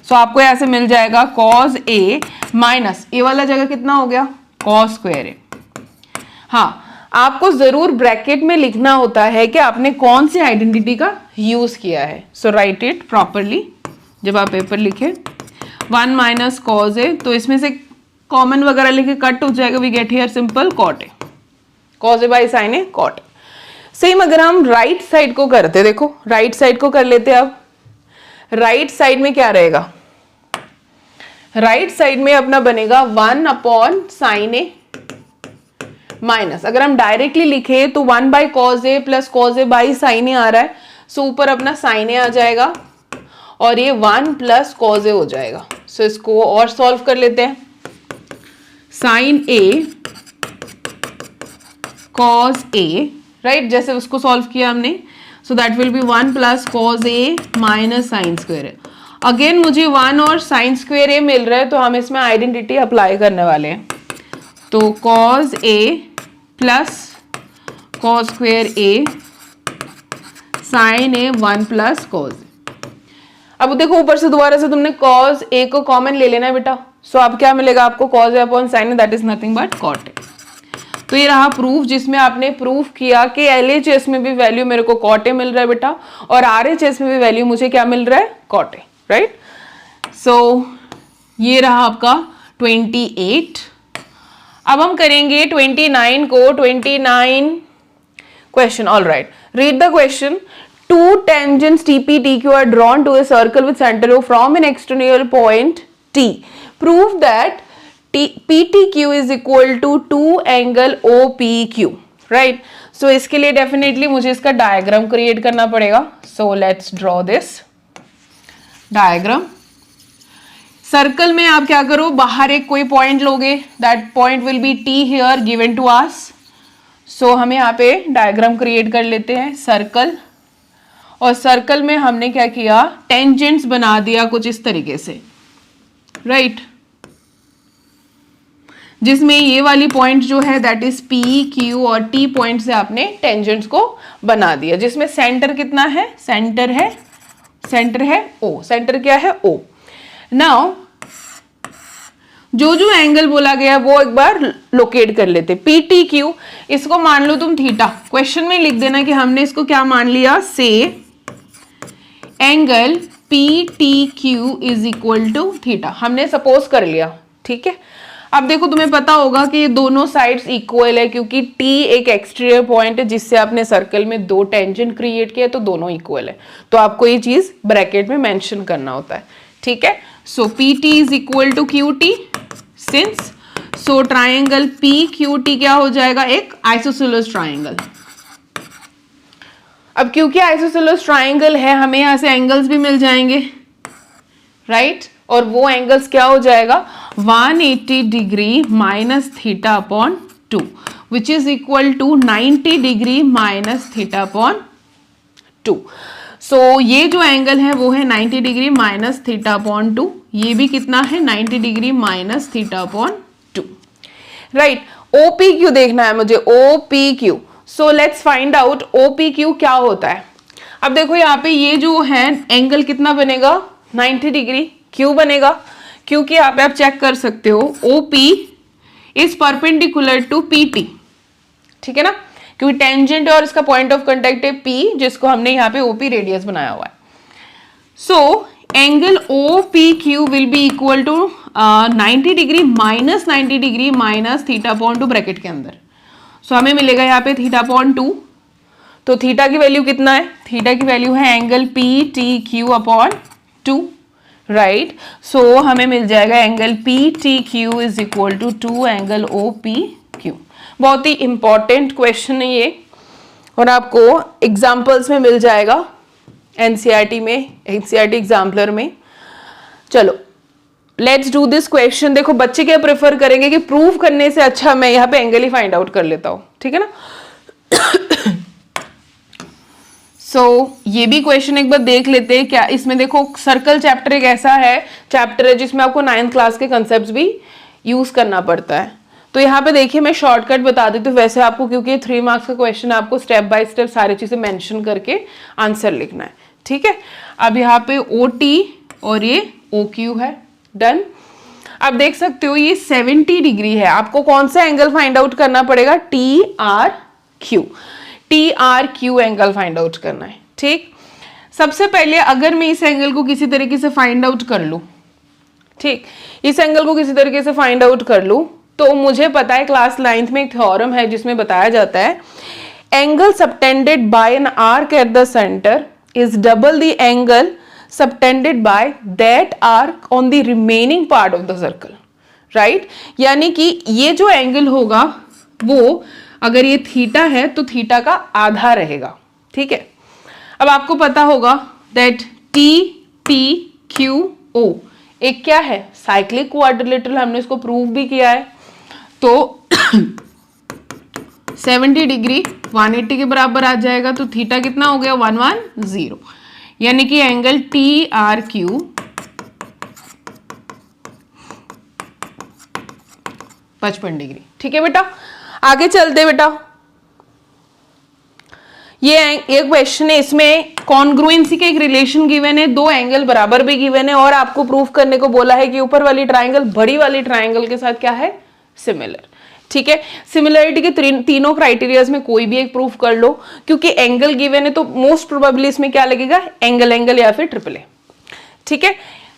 सो आपको ऐसे मिल जाएगा कॉज ए माइनस ए वाला जगह कितना हो गया, कॉस स्क्वायर ए। हाँ, आपको जरूर ब्रैकेट में लिखना होता है कि आपने कौन सी आइडेंटिटी का यूज किया है। सो राइट इट प्रॉपरली। जब आप पेपर लिखे 1 माइनस कॉज ए, तो इसमें से कॉमन वगैरह लेके कट हो जाएगा, we get here simple cot A, cos A by sine A cot A. Same अगर हम राइट साइड को करते, देखो राइट साइड को कर लेते। अब राइट साइड में क्या रहेगा, राइट साइड में अपना बनेगा 1/sin ए माइनस, अगर हम डायरेक्टली लिखे तो 1/cos A plus cos A by sin ए आ रहा है। सो ऊपर अपना sin ए आ जाएगा और ये 1 प्लस cos ए हो जाएगा। सो इसको और सॉल्व कर लेते हैं। sin ए cos ए, राइट, जैसे उसको सॉल्व किया हमने। सो that will B 1 plus cos A minus sign square A. Again मुझे 1 और साइन स्क्वायर ए मिल रहा है, तो हम इसमें आइडेंटिटी अप्लाई करने वाले हैं। तो cos ए प्लस cos स्क्वायर ए sin ए 1 प्लस cos। अब देखो ऊपर से दोबारा से तुमने cos ए को कॉमन ले लेना है बेटा। सो अब क्या मिलेगा आपको, cos A upon sin A, that is nothing but cot ए। तो ये रहा प्रूफ, जिसमें आपने प्रूफ किया कि LHS में भी वैल्यू मेरे को cot ए मिल रहा है बेटा, और RHS में भी वैल्यू मुझे क्या मिल रहा है, cot ए, राइट। सो ये रहा आपका 28। अब हम करेंगे 29 को। 29 question, all right, read the question. Two tangents TP TQ are drawn to a circle with center O from an external point T. Prove that PTQ is equal to 2 angle OPQ. Right? So इसके लिए definitely मुझे इसका diagram create करना पड़ेगा. So let's draw this diagram. Circle में आप क्या करो, बाहर एक कोई पॉइंट लोगे, that point will be T here given to us. So हम यहाँ पे डायग्राम क्रिएट कर लेते हैं सर्कल, और सर्कल में हमने क्या किया, टेंजेंट्स बना दिया कुछ इस तरीके से, राइट, जिसमें ये वाली पॉइंट जो है दैट इज P, Q और T पॉइंट से आपने टेंजेंट्स को बना दिया, जिसमें सेंटर कितना है, सेंटर है O, सेंटर क्या है O। नाउ जो एंगल बोला गया वो एक बार लोकेट कर लेते। PTQ, इसको मान लो तुम थीटा, क्वेश्चन में लिख देना कि हमने इसको क्या मान लिया, say angle PTQ is equal to theta, हमने सपोज कर लिया, ठीक है। अब देखो तुम्हें पता होगा कि ये दोनों साइड्स इक्वल है, क्योंकि T एक एक्सटीरियर पॉइंट है जिससे आपने सर्कल में दो टेंजेंट क्रिएट किया, तो दोनों इक्वल है। तो आपको ये चीज ब्रैकेट में मेंशन करना होता है, ठीक है। So PT is equal to QT, since so triangle PQT क्या हो जाएगा, एक आइसोसेलेस ट्राइंगल। अब क्योंकि आइसोसेलेस ट्राइंगल है हमें यहां से एंगल्स भी मिल जाएंगे, राइट और वो एंगल्स क्या हो जाएगा 180 degree minus theta upon 2 which is equal to 90 degree minus theta upon 2। So ये जो एंगल है वो है 90 डिग्री माइनस थीटा अपॉन 2, ये भी कितना है 90 degree minus theta upon 2, right. OPQ देखना है मुझे, OPQ। So let's find out OPQ क्या होता है। अब देखो यहाँ पे ये जो है एंगल कितना बनेगा 90 डिग्री, क्यों बनेगा, क्योंकि यहाँ पे आप चेक कर सकते हो OP is perpendicular to PT, ठीक है ना, क्योंकि टेंजेंट और इसका पॉइंट ऑफ कांटेक्ट है P, जिसको हमने यहाँ पे OP रेडियस बनाया हुआ है। So angle OPQ will be equal to 90 degree minus 90 degree minus theta upon 2 bracket के अंदर। सो हमें मिलेगा यहाँ पे थीटा अपॉन 2, तो थीटा की वैल्यू कितना है, थीटा की वैल्यू है angle PTQ upon 2, right. So हमें मिल जाएगा angle PTQ is equal to 2 angle OPQ। बहुत ही इंपॉर्टेंट क्वेश्चन है ये और आपको एग्जाम्पल्स में मिल जाएगा NCERT में, NCERT एग्जाम्पलर में। चलो लेट्स डू दिस क्वेश्चन। देखो बच्चे क्या प्रेफर करेंगे कि प्रूव करने से अच्छा मैं यहाँ पे एंगल ही फाइंड आउट कर लेता हूँ, ठीक है ना। ये भी क्वेश्चन एक बार देख लेते हैं क्या इसमें। देखो सर्कल चैप्टर एक ऐसा है चैप्टर है जिसमें आपको 9th क्लास के कंसेप्ट भी यूज करना पड़ता है। तो यहाँ पे देखिए मैं शॉर्टकट बता देती हूँ, वैसे आपको क्योंकि 3 मार्क्स का क्वेश्चन है आपको स्टेप बाय स्टेप सारी चीजें मेंशन करके आंसर लिखना है, ठीक है। अब यहाँ पे OT और ये OQ है, डन। अब देख सकते हो ये 70 डिग्री है, आपको कौन सा एंगल फाइंड आउट करना पड़ेगा, TRQ एंगल फाइंड आउट करना है, ठीक। सबसे पहले अगर मैं इस एंगल को किसी तरीके से फाइंड आउट कर लूं, ठीक, इस एंगल को किसी तरीके से फाइंड आउट कर लूं तो मुझे पता है क्लास 9th में एक थ्योरम है जिसमें बताया जाता है angle subtended bye an arc at the centre is double the angle subtended by that arc on the remaining part of the circle, right. यानी कि ये जो एंगल होगा वो अगर ये थीटा है तो थीटा का आधा रहेगा, ठीक है। अब आपको पता होगा दैट TTQO एक क्या है, साइक्लिक क्वाड्रिलेटरल, हमने इसको प्रूव भी किया है। तो 70 डिग्री 180 के बराबर आ जाएगा, तो थीटा कितना हो गया 110, यानी कि एंगल TRQ 55 डिग्री, ठीक है बेटा। आगे चलते बेटा, ये एक क्वेश्चन है, इसमें कॉन्ग्रुएंसी का एक रिलेशन गिवन है, 2 एंगल बराबर भी गिवन है और आपको प्रूफ करने को बोला है कि ऊपर वाली ट्राइंगल बड़ी वाली ट्राइंगल के साथ क्या है, सिमिलर, ठीक है। सिमिलरिटी के तीनों क्राइटेरियाज में कोई भी एक प्रूफ कर लो, क्योंकि एंगल गिवन है तो मोस्ट प्रोबेबली इसमें क्या लगेगा, एंगल या फिर ट्रिपल ए, ठीक है।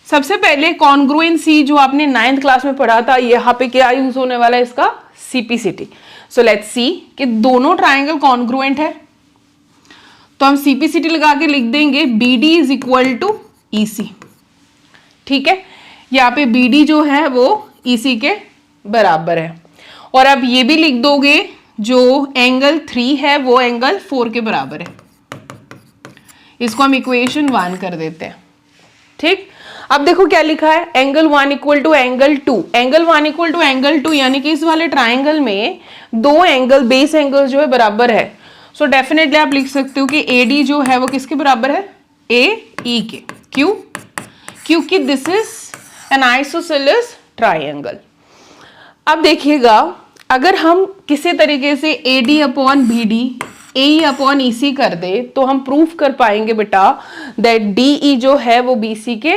सबसे पहले कॉन्ग्रुएंसी जो आपने 9th क्लास में पढ़ा था, यहाँ पे क्या यूज होने वाला है इसका, CPCT। सो लेट्स सी कि दोनों ट्राइंगल कॉन्ग्रुएंट है, तो हम CPCT लगा के लिख देंगे BD is equal to EC, ठीक है। यहाँ पे BD जो है वो EC के बराबर है, और अब ये भी लिख दोगे जो एंगल 3 है वो एंगल 4 के बराबर है। इसको हम इक्वेशन 1 कर देते हैं, ठीक। अब देखो क्या लिखा है, angle 1 equal to angle 2, angle 1 equal to angle 2, यानी कि इस वाले ट्राइंगल में 2 एंगल बेस एंगल जो है बराबर है। सो डेफिनेटली आप लिख सकते हो कि AD जो है वो किसके बराबर है, AE के। क्यों, क्योंकि this is an isosceles triangle. अब देखिएगा अगर हम किसी तरीके से AD upon BD AE upon EC कर दे तो हम प्रूफ कर पाएंगे बेटा दैट DE जो है वो BC के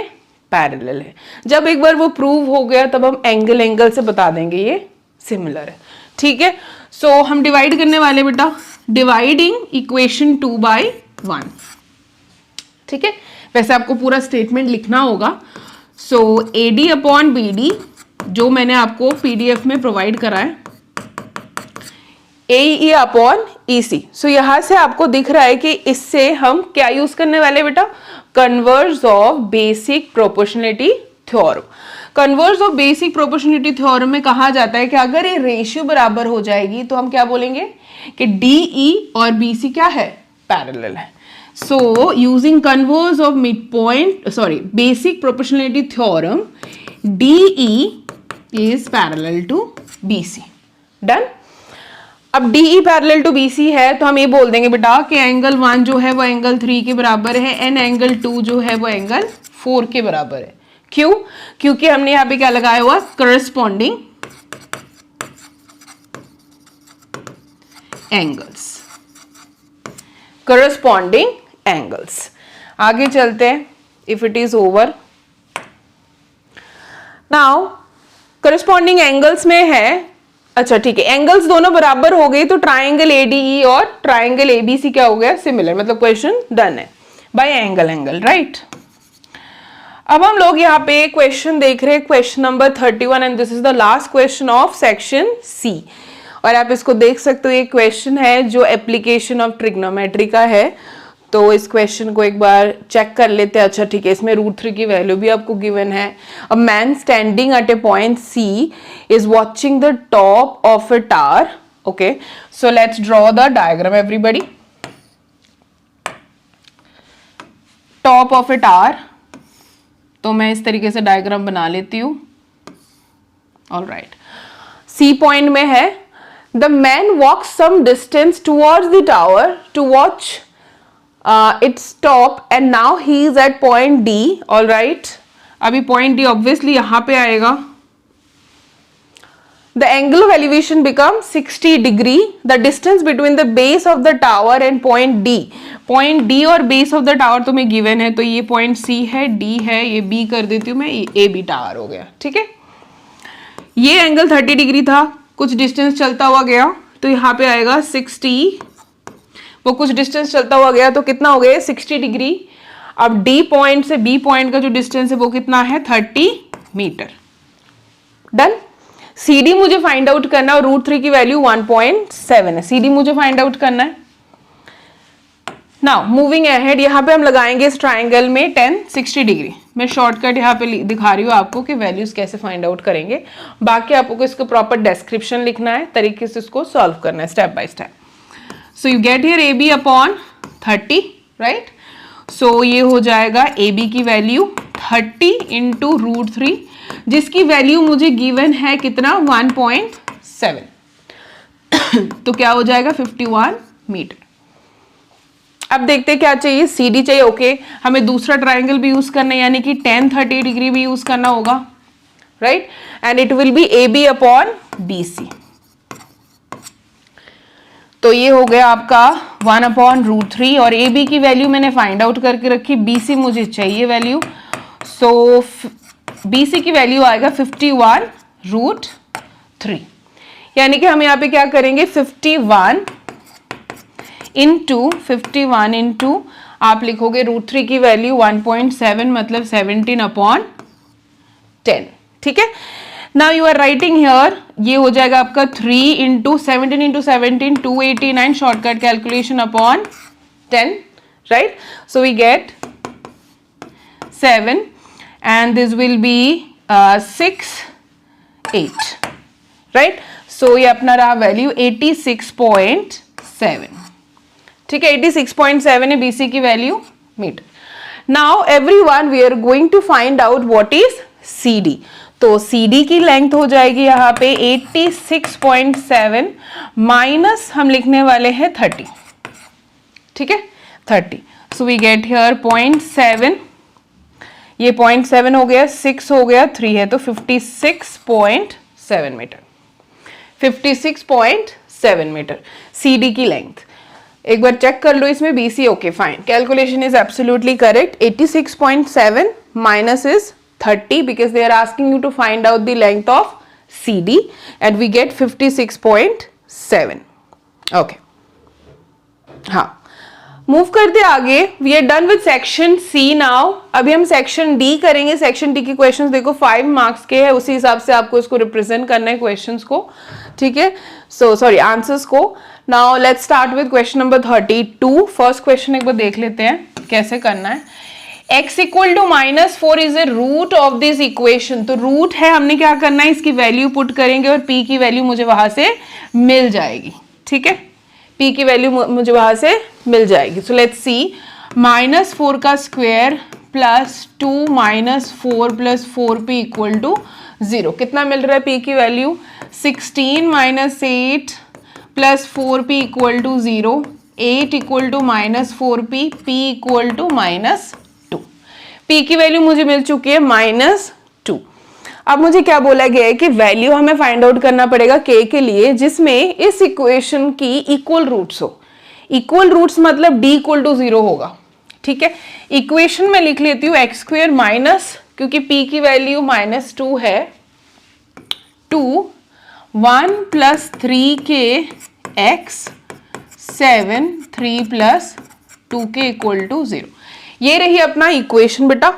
पैरेलल है। जब एक बार वो प्रूव हो गया तब हम एंगल से बता देंगे ये सिमिलर है, ठीक है। सो हम डिवाइड करने वाले बेटा, डिवाइडिंग इक्वेशन 2 by 1, ठीक है। वैसे आपको पूरा स्टेटमेंट लिखना होगा। सो AD अपॉन BD जो मैंने आपको PDF में प्रोवाइड करा है, AE अपॉन EC। सो यहां से आपको दिख रहा है कि इससे हम क्या यूज करने वाले बेटा, converse of basic proportionality theorem. Converse of basic proportionality theorem में कहा जाता है कि अगर ये रेशियो बराबर हो जाएगी तो हम क्या बोलेंगे कि DE और BC क्या है, पैरेलल है. So using converse of basic proportionality theorem, DE is parallel to BC. Done. अब DE पैरेलल टू BC है तो हम ये बोल देंगे बेटा कि एंगल 1 जो है वो एंगल 3 के बराबर है एंड एंगल 2 जो है वो एंगल 4 के बराबर है. क्यों? क्योंकि हमने यहाँ पे क्या लगाया हुआ, करस्पॉन्डिंग एंगल्स. Corresponding angles. आगे चलते हैं. If it is over, now corresponding angles में है, अच्छा ठीक है, एंगल्स दोनों बराबर हो गई तो ट्राइंगल ADE और ट्राइंगल ABC क्या हो गया, सिमिलर. मतलब क्वेश्चन डन है बाय एंगल, राइट. अब हम लोग यहाँ पे क्वेश्चन देख रहे हैं, question number 31 and this is the last question of section C. और आप इसको देख सकते हो, ये क्वेश्चन है जो एप्लीकेशन ऑफ ट्रिग्नोमेट्री का है. तो इस क्वेश्चन को एक बार चेक कर लेते हैं. अच्छा ठीक है, इसमें √3 की वैल्यू भी आपको गिवन है. A man standing at A point C is watching the top of a tower. Okay, so let's draw the diagram everybody. Top of a tower, तो मैं इस तरीके से डायग्राम बना लेती हूं. ऑलराइट, C पॉइंट में है. The man walks some distance towards the tower to watch its top and now he is at point D. all right, अभी point D obviously यहाँ पे आएगा. The angle of elevation becomes 60 degree. The distance between the base of the tower and point D और base of the tower तुम्हें given है. तो ये point C है, D है, ये B कर देती हूँ मैं, AB टावर हो गया. ठीक है, ये एंगल 30 डिग्री था, कुछ डिस्टेंस चलता हुआ गया तो यहाँ पे आएगा 60. वो कुछ डिस्टेंस चलता हुआ गया तो कितना हो गया, 60 डिग्री. अब D पॉइंट से B पॉइंट का जो डिस्टेंस है वो कितना है, 30 मीटर. डन. CD मुझे फाइंड आउट करना है और √3 की वैल्यू 1.7 है. CD मुझे फाइंड आउट करना है. नाउ मूविंग अहेड, यहाँ पे हम लगाएंगे इस ट्राइंगल में 10 60 डिग्री. मैं शॉर्टकट यहाँ पे दिखा रही हूँ आपको कि वैल्यूज कैसे फाइंड आउट करेंगे. बाकी आपको इसको प्रॉपर डिस्क्रिप्शन लिखना है, तरीके से इसको सॉल्व करना है step by step. So you get here AB upon 30, right? So ये हो जाएगा AB की वैल्यू 30 इंटू √3, जिसकी वैल्यू मुझे गिवन है कितना, 1.7. तो क्या हो जाएगा, 51 मीटर. अब देखते हैं क्या चाहिए, CD चाहिए. ओके, हमें दूसरा ट्राइंगल भी यूज करना है, यानी कि 10-30 डिग्री भी यूज करना होगा, right. And it will B AB upon BC. तो ये हो गया आपका 1/√3 और AB की वैल्यू मैंने फाइंड आउट करके रखी. BC मुझे चाहिए वैल्यू. सो BC की वैल्यू आएगा 51√3. यानी कि हम यहाँ पे क्या करेंगे, 51 इंटू आप लिखोगे √3 की वैल्यू 1.7 मतलब 17/10. ठीक है. Now you are writing here, ये हो जाएगा आपका 3 इंटू 17 289 shortcut calculation upon 10, right. So we get 7 and this will be 6 8, right. So ये अपना रहा वैल्यू 86.7. ठीक है, 86.7 है BC की value metre. Now everyone we are going to find out what is CD. तो CD की लेंथ हो जाएगी यहाँ पे 86.7 माइनस हम लिखने वाले हैं 30. ठीक है, 30. सो वी गेट हियर 0.7, ये 0.7 हो गया, 6 हो गया, 3 है तो 56.7 मीटर. 56.7 मीटर CD की लेंथ. एक बार चेक कर लो इसमें BC. Okay fine, calculation is absolutely correct. 86.7 minus is 30 because they are asking you to find out the length of CD and we get 56.7. okay, हाँ, मूव करते आगे. We are done with section C now. अभी हम section D करेंगे. Section D के questions देखो 5 marks के हैं, उसी हिसाब से आपको इसको रिप्रेजेंट करना है क्वेश्चंस को. ठीक है, सो सॉरी आंसर्स को. Now let's start with question number 32. First question एक बार देख लेते हैं कैसे करना है. x इक्वल to -4 is a root of this equation. तो रूट है, हमने क्या करना है, इसकी वैल्यू पुट करेंगे और p की वैल्यू मुझे वहां से मिल जाएगी। ठीक है, p की वैल्यू मुझे वहां से मिल जाएगी। सो लेट्स सी, -4 का square plus 2 -4 plus 4p equal to 0। कितना मिल रहा है p की value? 16 -8 plus 4p equal to 0, 8 equal to -4p, p equal to -2। p की वैल्यू मुझे मिल चुकी है -2। अब मुझे क्या बोला गया है कि वैल्यू हमें फाइंड आउट करना पड़ेगा k के लिए जिसमें इस इक्वेशन की इक्वल रूट्स हो। इक्वल रूट्स मतलब d इक्वल टू 0 होगा। ठीक है, इक्वेशन में लिख लेती हूँ एक्स स्क्वेयर माइनस, क्योंकि p की वैल्यू -2 है, 2 1 plus 3k x 7 3 plus 2k equal to 0। ये रही अपना इक्वेशन बेटा।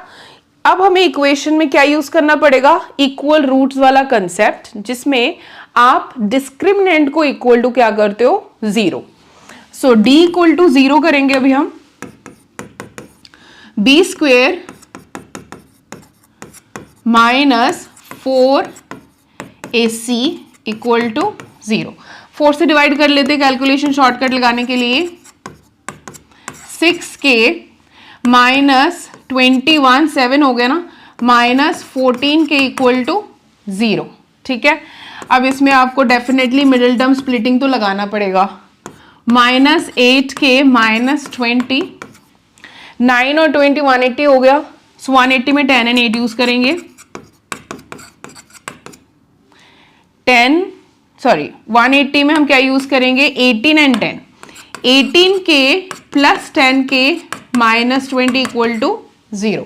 अब हमें इक्वेशन में क्या यूज करना पड़ेगा? इक्वल रूट्स वाला कंसेप्ट, जिसमें आप डिस्क्रिमिनेंट को इक्वल टू क्या करते हो? 0। सो d इक्वल टू 0 करेंगे अभी हम। b square minus 4ac equal to 0। 4 से डिवाइड कर लेते हैं कैलकुलेशन शॉर्टकट लगाने के लिए। 6k माइनस 21 7 हो गया ना, माइनस 14k इक्वल टू 0। ठीक है, अब इसमें आपको डेफिनेटली मिडिल टर्म स्प्लिटिंग तो लगाना पड़ेगा। -8k माइनस 20, 9 और 20 180 हो गया। सो 180 में 10 एंड 8 यूज करेंगे। 180 में हम क्या यूज करेंगे? 18 and 10। 18k plus 10k minus 20 equal to 0।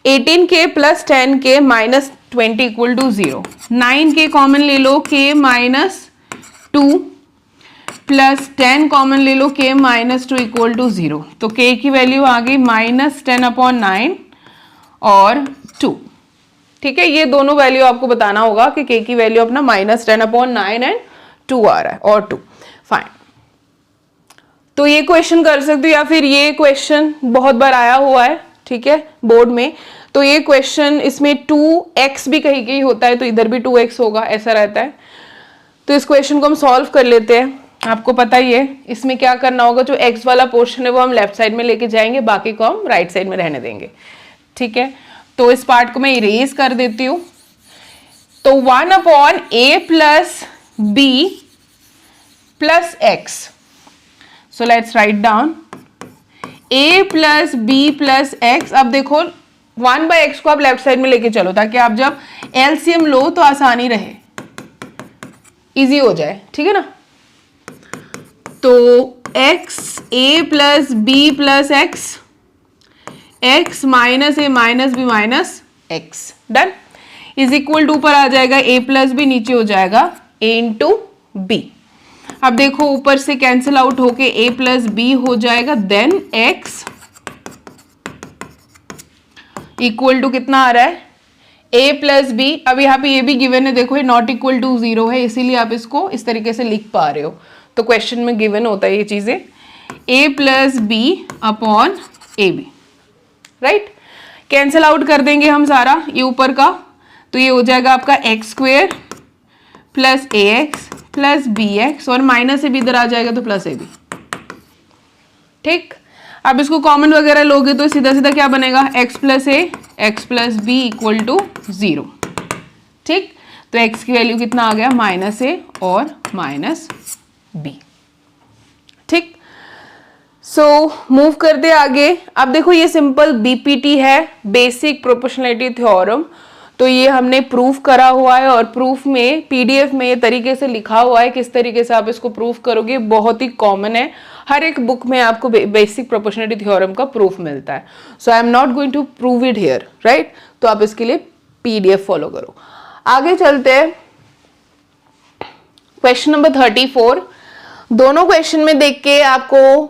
18k plus 10k minus 20 equal to 0। 9k common ले लो, k माइनस 2 प्लस 10 कॉमन ले लो, k माइनस 2 इक्वल टू 0। तो k की वैल्यू आ गई -10/9 और 2। ठीक है, ये दोनों वैल्यू आपको बताना होगा कि k की वैल्यू अपना -10/9 एंड 2 आ रहा है, और 2। फाइन, तो ये क्वेश्चन कर सकते हो, या फिर ये क्वेश्चन बहुत बार आया हुआ है, ठीक है, बोर्ड में। तो ये क्वेश्चन, इसमें 2x भी कहीं कहीं होता है, तो इधर भी 2x होगा, ऐसा रहता है। तो इस क्वेश्चन को हम सॉल्व कर लेते हैं। आपको पता ही है इसमें क्या करना होगा, जो x वाला पोर्शन है वो हम लेफ्ट साइड में लेके जाएंगे, बाकी को हम राइट साइड में रहने देंगे। ठीक है, तो इस पार्ट को मैं इरेज कर देती हूँ। तो 1/a plus b plus x। So let's write down a plus b plus x। अब देखो 1/x को आप लेफ्ट साइड में लेके चलो, ताकि आप जब एलसीएम लो तो आसानी रहे, इजी हो जाए। ठीक है ना, तो x a plus b plus x minus a minus b minus x, done, is equal to ऊपर आ जाएगा a प्लस b, नीचे हो जाएगा a इंटू b। अब देखो ऊपर से कैंसिल आउट होके a प्लस b हो जाएगा, देन x इक्वल टू कितना आ रहा है? a plus b। अब यहाँ पे ये भी गिवन है, देखो ये नॉट इक्वल टू 0 है, इसीलिए आप इसको इस तरीके से लिख पा रहे हो। तो क्वेश्चन में गिवन होता है ये चीजें, a plus b upon A B, right. Cancel out कर देंगे हम सारा ये ऊपर का, तो ये हो जाएगा आपका x square plus A X plus B x, और माइनस ए बी इधर आ जाएगा तो प्लस ए बी। ठीक, अब इसको कॉमन वगैरह लोगे तो सीधा सीधा क्या बनेगा? X plus A X plus B equal to 0। ठीक, तो एक्स की वैल्यू कितना आ गया? माइनस ए और माइनस बी। ठीक, सो मूव करते आगे। अब देखो ये सिंपल बीपीटी है, बेसिक प्रोपोर्शनैलिटी थ्योरम। तो ये हमने प्रूफ करा हुआ है, और प्रूफ में पीडीएफ में ये तरीके से लिखा हुआ है, किस तरीके से आप इसको प्रूफ करोगे, बहुत ही कॉमन है। हर एक बुक में आपको बेसिक प्रोपोर्शनैलिटी थ्योरम का प्रूफ मिलता है। So I am not going to prove it here, right. तो आप इसके लिए पीडीएफ फॉलो करो। आगे चलते हैं, क्वेश्चन नंबर 34। दोनों क्वेश्चन में देख के आपको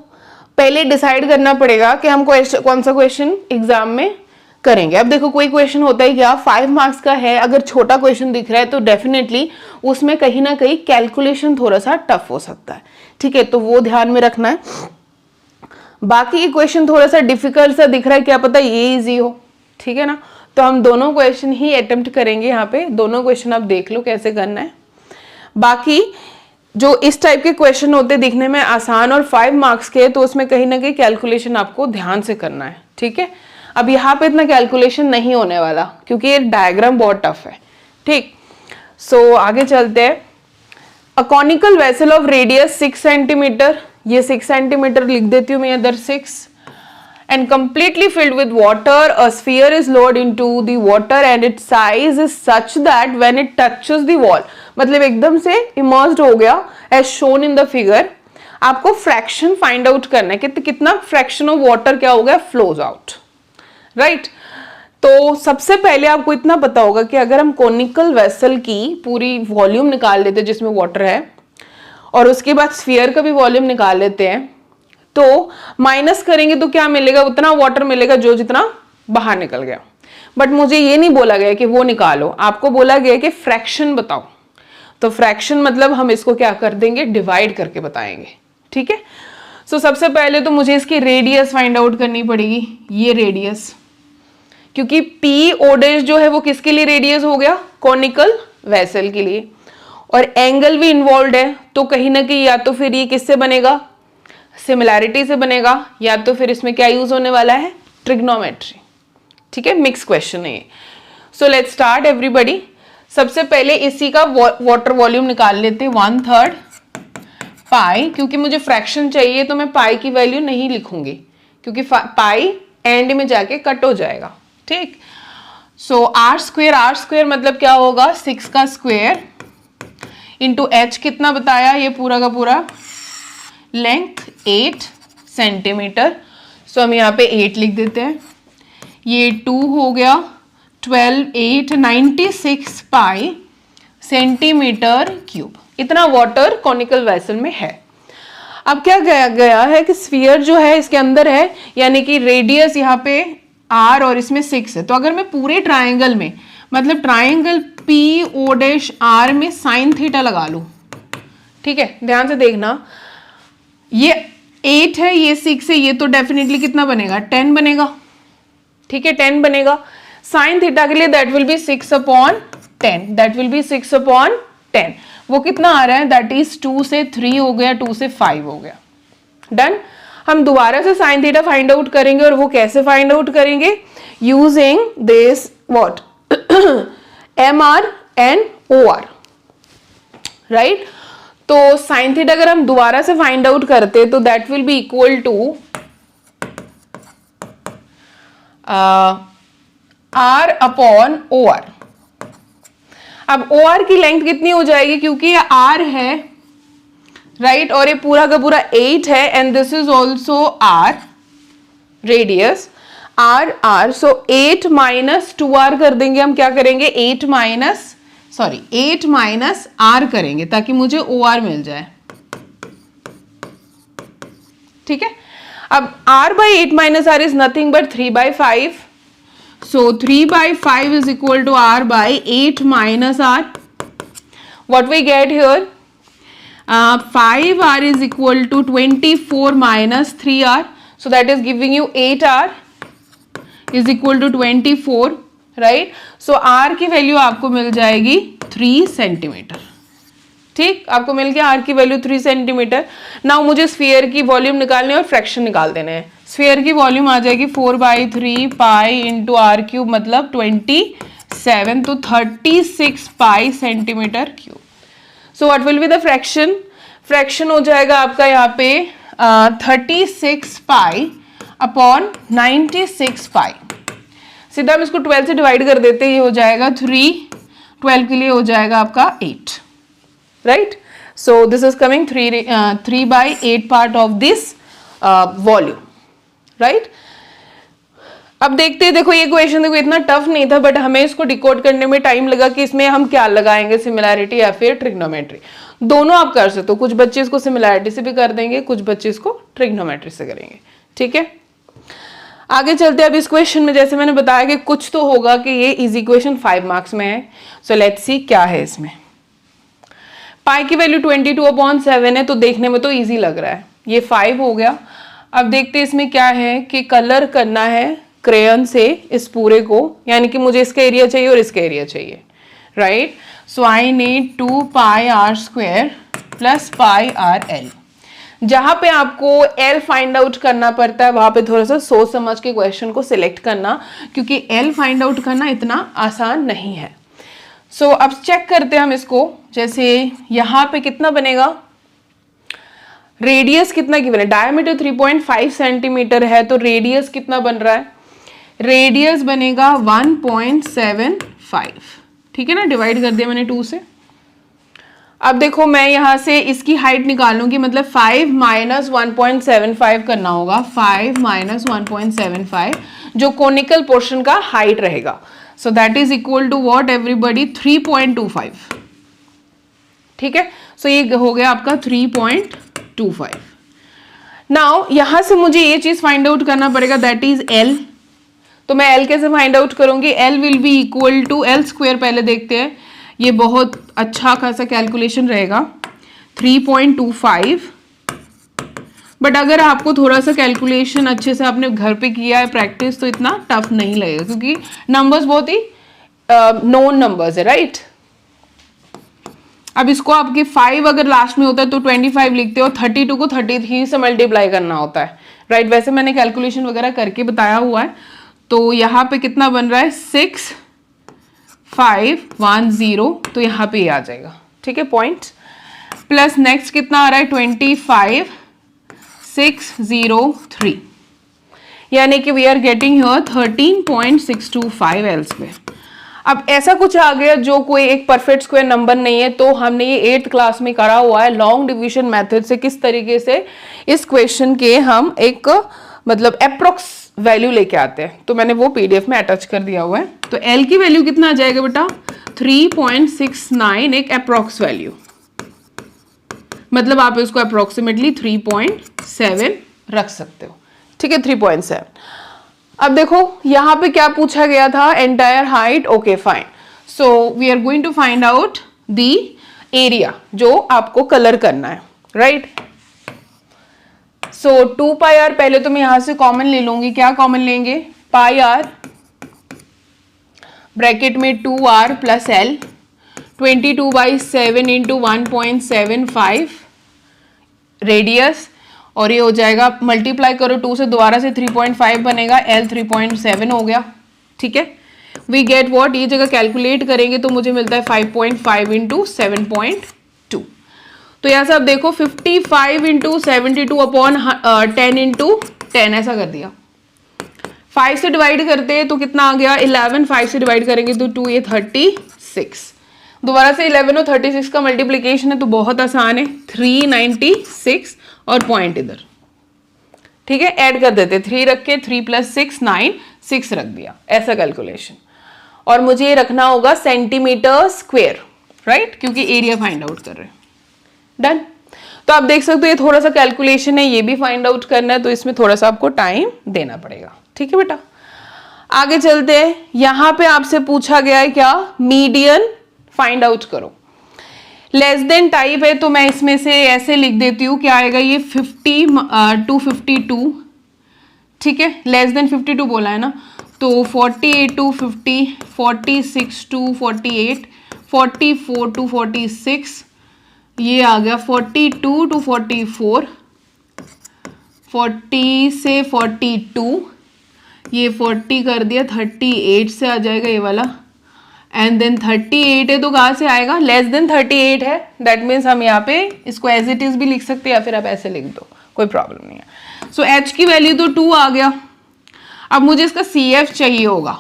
पहले डिसाइड करना पड़ेगा कि हम कौन सा क्वेश्चन एग्जाम में करेंगे। अब देखो कोई क्वेश्चन होता है क्या 5 मार्क्स का है, अगर छोटा क्वेश्चन दिख रहा है तो डेफिनेटली उसमें कहीं ना कहीं कैलकुलेशन थोड़ा सा टफ हो सकता है। ठीक है, तो वो ध्यान में रखना है। बाकी इक्वेशन थोड़ा सा डिफिकल्ट सा दिख रहा है, क्या पता ये इजी हो, ठीक है ना। तो हम दोनों क्वेश्चन ही अटेम्प्ट करेंगे यहाँ पे, दोनों क्वेश्चन आप देख लो कैसे करना है। बाकी जो इस टाइप के क्वेश्चन होते दिखने में आसान और 5 मार्क्स के, तो उसमें कहीं ना कहीं कैलकुलेशन आपको ध्यान से करना है, ठीक है। अब यहाँ पे इतना कैलकुलेशन नहीं होने वाला क्योंकि ये डायग्राम बहुत टफ है, ठीक। सो आगे चलते हैं। A conical vessel of radius 6 centimetre, ये 6 सेंटीमीटर लिख देती हूँ मैं इधर 6, and completely filled with water, a sphere is lowered into the water and its size is such that when it touches the wall, मतलब एकदम से immersed हो गया as shown in the figure। आपको फ्रैक्शन फाइंड आउट करना है कि कितना फ्रैक्शन ऑफ वाटर क्या हो गया, फ्लोज आउट, राइट। तो सबसे पहले आपको इतना पता होगा कि अगर हम कोनिकल वेसल की पूरी वॉल्यूम निकाल लेते हैं जिसमें वाटर है, और उसके बाद स्फीयर का भी वॉल्यूम निकाल लेते हैं, तो माइनस करेंगे तो क्या मिलेगा, उतना वाटर मिलेगा जो जितना बाहर निकल गया। बट मुझे ये नहीं बोला गया कि वो निकालो, आपको बोला गया कि फ्रैक्शन बताओ। तो फ्रैक्शन मतलब हम इसको क्या कर देंगे, डिवाइड करके बताएंगे, ठीक है। सो सबसे पहले तो मुझे इसकी रेडियस फाइंड आउट करनी पड़ेगी, ये रेडियस, क्योंकि पी ओ डैश जो है वो किसके लिए रेडियस हो गया, कॉनिकल वेसल के लिए, और एंगल भी इन्वॉल्व है, तो कहीं ना कहीं या तो फिर ये किससे बनेगा, सिमिलैरिटी से बनेगा, या तो फिर इसमें क्या यूज होने वाला है, ट्रिग्नोमेट्री, ठीक है। मिक्स क्वेश्चन है ये। So let's start everybody. सबसे पहले इसी का वाटर वॉल्यूम निकाल लेते हैं, 1/3 पाई, क्योंकि मुझे फ्रैक्शन चाहिए तो मैं पाई की वैल्यू नहीं लिखूंगी क्योंकि पाई एंड में जाके कट हो जाएगा, ठीक। सो आर स्क्वेयर मतलब क्या होगा, 6 का स्क्वेयर इंटू एच कितना बताया, ये पूरा का पूरा लेंथ 8 सेंटीमीटर। सो हम यहाँ पे 8 लिख देते हैं, ये 2 हो गया, 12 8 96 पाई सेंटीमीटर क्यूब, इतना वाटर कॉनिकल वेसल में है। अब क्या गया है कि स्फीयर जो है इसके अंदर है, यानी कि रेडियस यहाँ पे r और इसमें 6 है। तो अगर मैं पूरे ट्राइंगल में, मतलब triangle P O dash R में साइन थीटा लगा लूं, ठीक है, ध्यान से देखना, ये 8 है, ये 6 है, ये तो डेफिनेटली कितना बनेगा, 10 बनेगा, ठीक है, 10 बनेगा। साइन थीटा के लिए that will B 6/10, that will B 6/10, वो कितना आ रहा है, दैट इज 2 से 3 हो गया, 2 से 5 हो गया, डन। हम दोबारा से साइन थीटा फाइंड आउट करेंगे, और वो कैसे फाइंड आउट करेंगे, using this what, MR and OR, right. तो साइन थीटा अगर हम दोबारा से फाइंड आउट करते तो that will be equal to R/OR। अब OR की लेंथ कितनी हो जाएगी, क्योंकि ये R है, राइट, और ये पूरा का पूरा 8 है, and this is also R radius, R। So 8 - 2R कर देंगे हम, क्या करेंगे, 8 माइनस R करेंगे ताकि मुझे OR मिल जाए, ठीक है। अब R/8 - R is nothing but 3/5, so 3/5 is equal to R/8 - R। What we get here, 5R is equal to 24 minus 3R, so that is giving you 8R is equal to 24, right? So R की value आपको मिल जाएगी 3 centimetre, ठीक, आपको मिल गया R की value 3 centimetre. Now मुझे sphere की volume निकालने और फ्रैक्शन निकाल देने हैं। स्फीयर की वॉल्यूम आ जाएगी 4/3 पाई इंटू R³ मतलब 27, तो 36 पाई centimetre cube. So what will be the fraction, fraction हो जाएगा आपका यहाँ पे 36 पाई अपॉन 96 पाई। सीधा हम इसको 12 से डिवाइड कर देते, ये हो जाएगा 3, 12 के लिए हो जाएगा आपका 8, right. So this is coming 3/8 part of this volume, right. अब देखते हैं, देखो ये क्वेश्चन देखो इतना टफ नहीं था, बट हमें इसको डिकोड करने में टाइम लगा कि इसमें हम क्या लगाएंगे, सिमिलैरिटी या फिर ट्रिग्नोमेट्री। दोनों आप कर सकते हो, कुछ बच्चे इसको सिमिलैरिटी से भी कर देंगे, कुछ बच्चे इसको ट्रिग्नोमेट्री से करेंगे, ठीक है। आगे चलते हैं। अब इस क्वेश्चन में जैसे मैंने बताया कि कुछ तो होगा कि ये इजी क्वेश्चन 5 मार्क्स में है। सो लेट्स सी क्या है इसमें। पाई की वैल्यू 22/7 है, तो देखने में तो इजी लग रहा है। ये 5 हो गया, अब देखते हैं इसमें क्या है कि कलर करना है क्रेयन से इस पूरे को, यानी कि मुझे इसका एरिया चाहिए और इसका एरिया चाहिए, right. So I need 2 pi are square plus pi R L. जहां पे आपको एल फाइंड आउट करना पड़ता है वहां पे थोड़ा सा सोच समझ के क्वेश्चन को सिलेक्ट करना, क्योंकि एल फाइंड आउट करना इतना आसान नहीं है। सो अब चेक करते हैं हम इसको। जैसे यहां पे कितना बनेगा, रेडियस कितना गिवन है, डायमीटर 3.5 सेंटीमीटर है, तो रेडियस कितना बन रहा है, रेडियस बनेगा 1.75, ठीक है ना, डिवाइड कर दिया मैंने 2 से। अब देखो मैं यहां से इसकी हाइट निकालूंगी, मतलब 5 माइनस 1.75 करना होगा, 5 माइनस 1.75 जो कोनिकल पोर्शन का हाइट रहेगा। So that is equal to what everybody, 3.25, ठीक है। सो ये हो गया आपका 3.25। नाउ यहां से मुझे ये चीज फाइंड आउट करना पड़ेगा, दैट इज एल। तो मैं एल कैसे फाइंड आउट करूंगी, L will be equal to L square, पहले देखते हैं, ये बहुत अच्छा खासा कैलकुलेशन रहेगा, 3.25। बट अगर आपको थोड़ा सा कैलकुलेशन अच्छे से आपने घर पे किया है प्रैक्टिस, तो इतना टफ नहीं लगेगा, क्योंकि नंबर्स बहुत ही नोन नंबर्स है, राइट। अब इसको आपके 5 अगर लास्ट में होता है तो 25 लिखते हो, 32 को 33 से मल्टीप्लाई करना होता है, राइट। वैसे मैंने कैलकुलेशन वगैरह करके बताया हुआ है। तो यहाँ पे कितना बन रहा है, 6510, तो यहाँ पे ये आ जाएगा, ठीक है, पॉइंट। प्लस नेक्स्ट कितना आ रहा है, 25603, यानी कि we are getting here 13.625 L square. अब ऐसा कुछ आ गया जो कोई एक परफेक्ट स्क्वायर नंबर नहीं है, तो हमने ये 8th क्लास में करा हुआ है लॉन्ग डिवीजन मेथड से किस तरीके से इस क्वेश्चन के हम एक मतलब अप्रोक्स वैल्यू लेके आते हैं। तो मैंने वो पीडीएफ में अटैच कर दिया हुआ है। तो एल की वैल्यू कितना आ जाएगा बेटा, 3.69, एक अप्रोक्स वैल्यू, मतलब आप इसको अप्रोक्सीमेटली 3.7 रख सकते हो, ठीक है, 3.7। अब देखो यहां पे क्या पूछा गया था, entire height, okay fine. So we are going to find out the area जो आपको कलर करना है, राइट। सो 2 पाई आर, पहले तो मैं यहां से कॉमन ले लूंगी, क्या कॉमन लेंगे, पाई आर ब्रैकेट में 2r plus L, 22/7 into 1.75 radius, और ये हो जाएगा, मल्टीप्लाई करो 2 से, दोबारा से 3.5 बनेगा, L 3.7 हो गया, ठीक है। वी गेट व्हाट, ये जगह कैलकुलेट करेंगे तो मुझे मिलता है 5.5 इंटू 7.2। तो यहाँ से आप देखो 55 इंटू 72 अपॉन 10 इंटू 10 ऐसा कर दिया। 5 से डिवाइड करते हैं तो कितना आ गया, 11, 5 से डिवाइड करेंगे तो 2, ये 36, दोबारा से 11 और 36 का मल्टीप्लीकेशन है तो बहुत आसान है, 396 और पॉइंट इधर, ठीक है, ऐड कर देते, 3 रख के 3 + 6 9, 6 रख दिया, ऐसा कैलकुलेशन। और मुझे ये रखना होगा सेंटीमीटर स्क्वायर, राइट, क्योंकि एरिया फाइंड आउट कर रहे हैं। डन। तो आप देख सकते हो ये थोड़ा सा कैलकुलेशन है, ये भी फाइंड आउट करना है, तो इसमें थोड़ा सा आपको टाइम देना पड़ेगा, ठीक है बेटा। आगे चलते हैं, यहां पे आपसे पूछा गया है क्या, मीडियन फाइंड आउट करो। लेस देन टाइप है तो मैं इसमें से ऐसे लिख देती हूँ, क्या आएगा ये 50 to 52, ठीक है, लेस देन 52 बोला है ना, तो 48 to 50, 46 to 48, 44 to 46, ये आ गया 42 to 44, 40 से 42, ये 40 कर दिया, 38 से आ जाएगा ये वाला, एंड देन 38 है तो कहाँ से आएगा, लेस देन 38 है, दैट मीन्स हम यहाँ पे इसको एज इट इज भी लिख सकते हैं या फिर आप ऐसे लिख दो, कोई प्रॉब्लम नहीं है। सो h की वैल्यू तो 2 आ गया। अब मुझे इसका CF चाहिए होगा,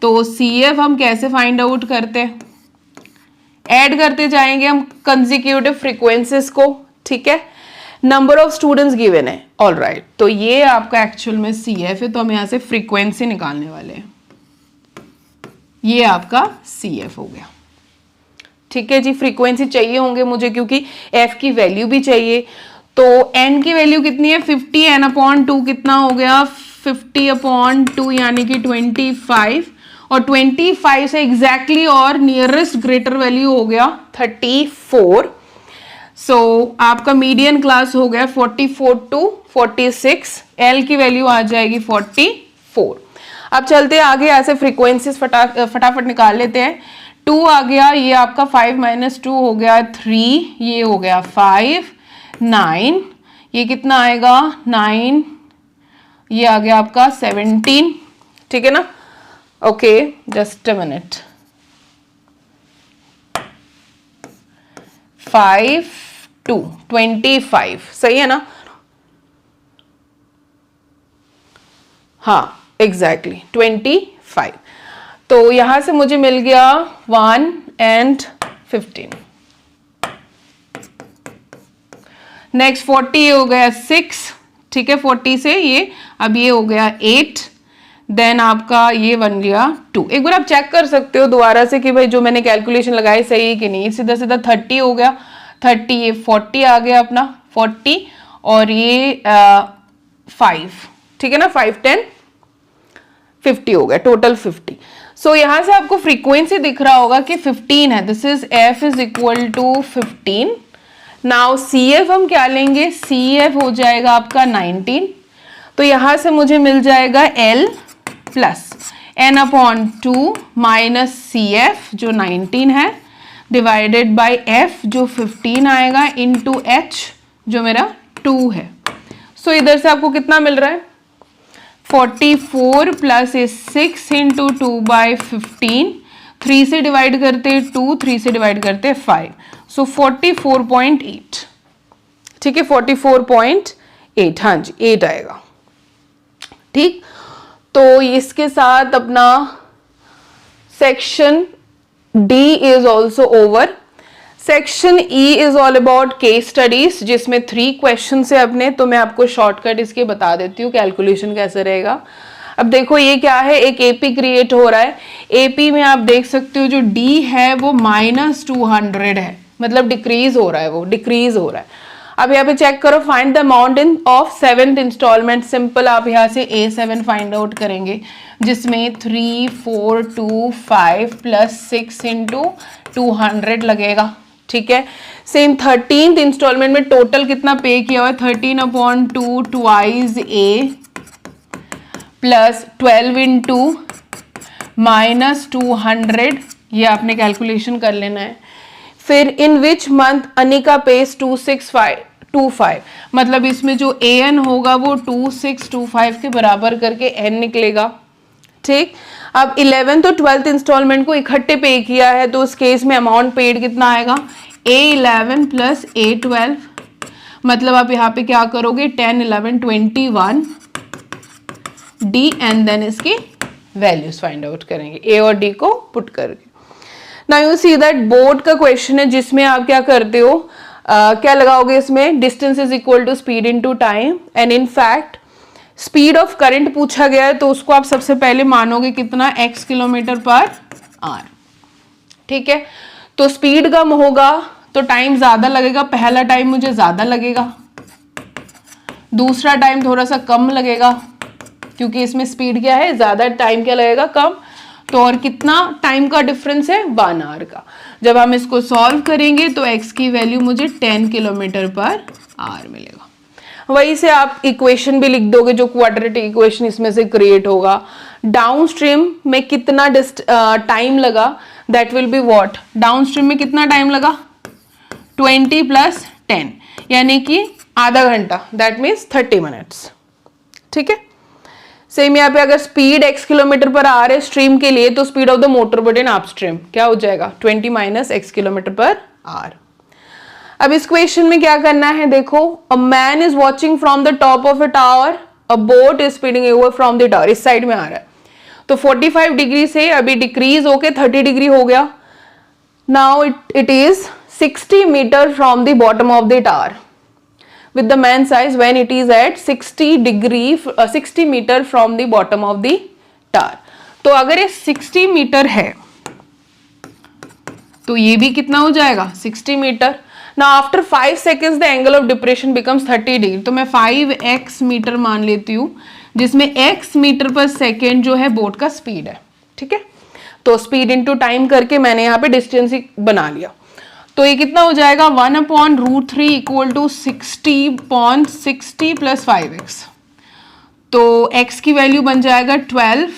तो CF हम कैसे फाइंड आउट करते हैं, ऐड करते जाएंगे हम कंसेक्यूटिव फ्रीक्वेंसीज को, ठीक है, नंबर ऑफ स्टूडेंट्स गिवन है, ऑल राइट। तो ये आपका एक्चुअल में CF है, तो हम यहाँ से फ्रीक्वेंसी निकालने वाले हैं, ये आपका CF हो गया, ठीक है जी। फ्रीक्वेंसी चाहिए होंगे मुझे क्योंकि F की वैल्यू भी चाहिए, तो N की वैल्यू कितनी है 50, N/2 कितना हो गया 50/2 यानी कि 25, और 25 से एग्जैक्टली और नियरेस्ट ग्रेटर वैल्यू हो गया 34। सो आपका मीडियन क्लास हो गया 44 to 46, एल की वैल्यू आ जाएगी 44। अब चलते हैं आगे, ऐसे फ्रीक्वेंसीज फटाफट निकाल लेते हैं। 2 आ गया, ये आपका 5 - 2 हो गया 3, ये हो गया 5, 9, ये कितना आएगा 9, ये आ गया आपका 17, ठीक है ना। ओके जस्ट अ मिनट, 5 2 25, सही है ना। हाँ एग्जैक्टली 25। तो यहां से मुझे मिल गया 1 and 15। नेक्स्ट 40 हो गया 6, ठीक है। 40 से ये अब ये हो गया 8, देन आपका ये बन गया 2। एक बार आप चेक कर सकते हो दोबारा से कि भाई जो मैंने कैलकुलेशन लगाई सही है कि नहीं। सीधा सीधा 30 हो गया, 30 ये 40 आ गया अपना 40, और ये 5, ठीक है ना। 5 10 50 हो गया, टोटल 50। सो यहां से आपको फ्रीक्वेंसी दिख रहा होगा कि 15 है। This is f is equal to 15। Now CF हम क्या लेंगे, CF हो जाएगा आपका 19। तो यहां से मुझे मिल जाएगा L plus n/2 minus CF जो 19 है डिवाइडेड बाय F जो 15 आएगा इंटू H जो मेरा 2 है। सो इधर से आपको कितना मिल रहा है 44 प्लस 6 इंटू 2/15, 3 से डिवाइड करते 2, 3 से डिवाइड करते 5, सो 44.8, ठीक है 44.8, हाँ जी 8 आएगा, ठीक। तो इसके साथ अपना section D is also over. Section E is all about case studies, जिसमें 3 क्वेश्चन है अपने। तो मैं आपको शॉर्टकट इसके बता देती हूँ कैलकुलेशन कैसे रहेगा। अब देखो ये क्या है, एक AP क्रिएट हो रहा है। AP में आप देख सकते हो जो D है वो -200 है, मतलब डिक्रीज हो रहा है, वो डिक्रीज हो रहा है। अब यहाँ पे चेक करो, find the amount in of 7th instalment. Simple आप यहाँ से A7 फाइंड आउट करेंगे, जिसमें 3 4 2 5 प्लस 6 इंटू 200 लगेगा, ठीक है। सेम 13th इंस्टॉलमेंट में टोटल कितना पे किया हुआ है 13/2 ट्वाइस A प्लस 12 इंटू -200, ये आपने कैलकुलेशन कर लेना है। फिर इन विच मंथ अनिका पेस 2625, मतलब इसमें जो AN होगा वो 2625 के बराबर करके N निकलेगा, ठीक। अब 11th और 12th इंस्टॉलमेंट को इकट्ठे पे किया है, तो उस केस में अमाउंट पेड कितना आएगा A11 प्लस A12, मतलब आप यहाँ पे क्या करोगे 10 11 21 D एंड देन इसकी वैल्यूज फाइंड आउट करेंगे A और D को पुट करके। Now you see that board का क्वेश्चन है, जिसमें आप क्या करते हो क्या लगाओगे इसमें, distance is equal to speed into time, and in fact speed of current पूछा गया है, तो उसको आप सबसे पहले मानोगे कितना x km/h, ठीक है। तो स्पीड कम होगा तो टाइम ज्यादा लगेगा, पहला टाइम मुझे ज्यादा लगेगा, दूसरा टाइम थोड़ा सा कम लगेगा, क्योंकि इसमें स्पीड क्या है ज्यादा, टाइम क्या लगेगा कम। तो और कितना टाइम का डिफरेंस है 1 आवर का। जब हम इसको सॉल्व करेंगे तो x की वैल्यू मुझे 10 km/h मिलेगा। वही से आप इक्वेशन भी लिख दोगे, जो क्वाड्रेटिक इक्वेशन इसमें से क्रिएट होगा। डाउनस्ट्रीम में कितना टाइम लगा, that will be what, downstream में कितना टाइम लगा 20 + 10, यानी कि आधा घंटा, दैट मीन्स 30 मिनट्स, ठीक है। सेम यहाँ पे अगर स्पीड x km/h है स्ट्रीम के लिए, तो speed of the motor boat in upstream क्या हो जाएगा 20 - x km/h। अब इस क्वेश्चन में क्या करना है, देखो, a man is watching from the top of a tower, a boat is speeding over from the tower, इस साइड में आ रहा है। तो 45 डिग्री से अभी डिक्रीज होके 30 डिग्री हो गया। Now it is 60 metre from the bottom of the tower with the man's eyes when it is at 60 metre from the bottom of the tower। तो अगर ये 60 मीटर है तो ये भी कितना हो जाएगा 60 metre. Now after 5 seconds the angle of depression becomes 30 degree, तो मैं 5x मीटर मान लेती हूँ, जिसमें x मीटर पर सेकेंड जो है बोट का स्पीड है, ठीक है। तो स्पीड इनटू टाइम करके मैंने यहाँ पे डिस्टेंस बना लिया। तो ये कितना हो जाएगा 1/√3 इक्वल टू 60/60 प्लस 5x। तो x की वैल्यू बन जाएगा 12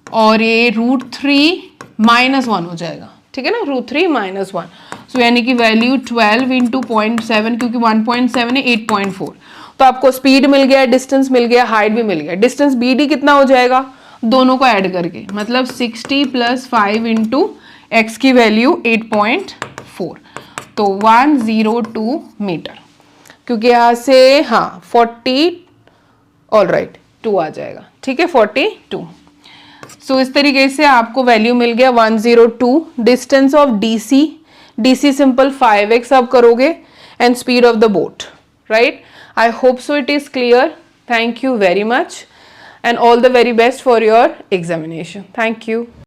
और ये √3 -1 हो जाएगा, ठीक है ना, √3 -1। सो यानी कि वैल्यू 12 इंटू 0.7, क्योंकि 1.7 है 8.4। तो आपको स्पीड मिल गया, डिस्टेंस मिल गया, हाइट भी मिल गया। डिस्टेंस BD कितना हो जाएगा दोनों को ऐड करके, मतलब 60 प्लस 5 इंटू एक्स की वैल्यू 8.4, तो 102 मीटर, क्योंकि यहाँ से हाँ 40 ऑलराइट 2 आ जाएगा, ठीक है 42। सो इस तरीके से आपको वैल्यू मिल गया 102। Distance of DC simple 5x आप करोगे and speed of the boat, right. I hope so it is clear. Thank you very much and all the very best for your examination. Thank you.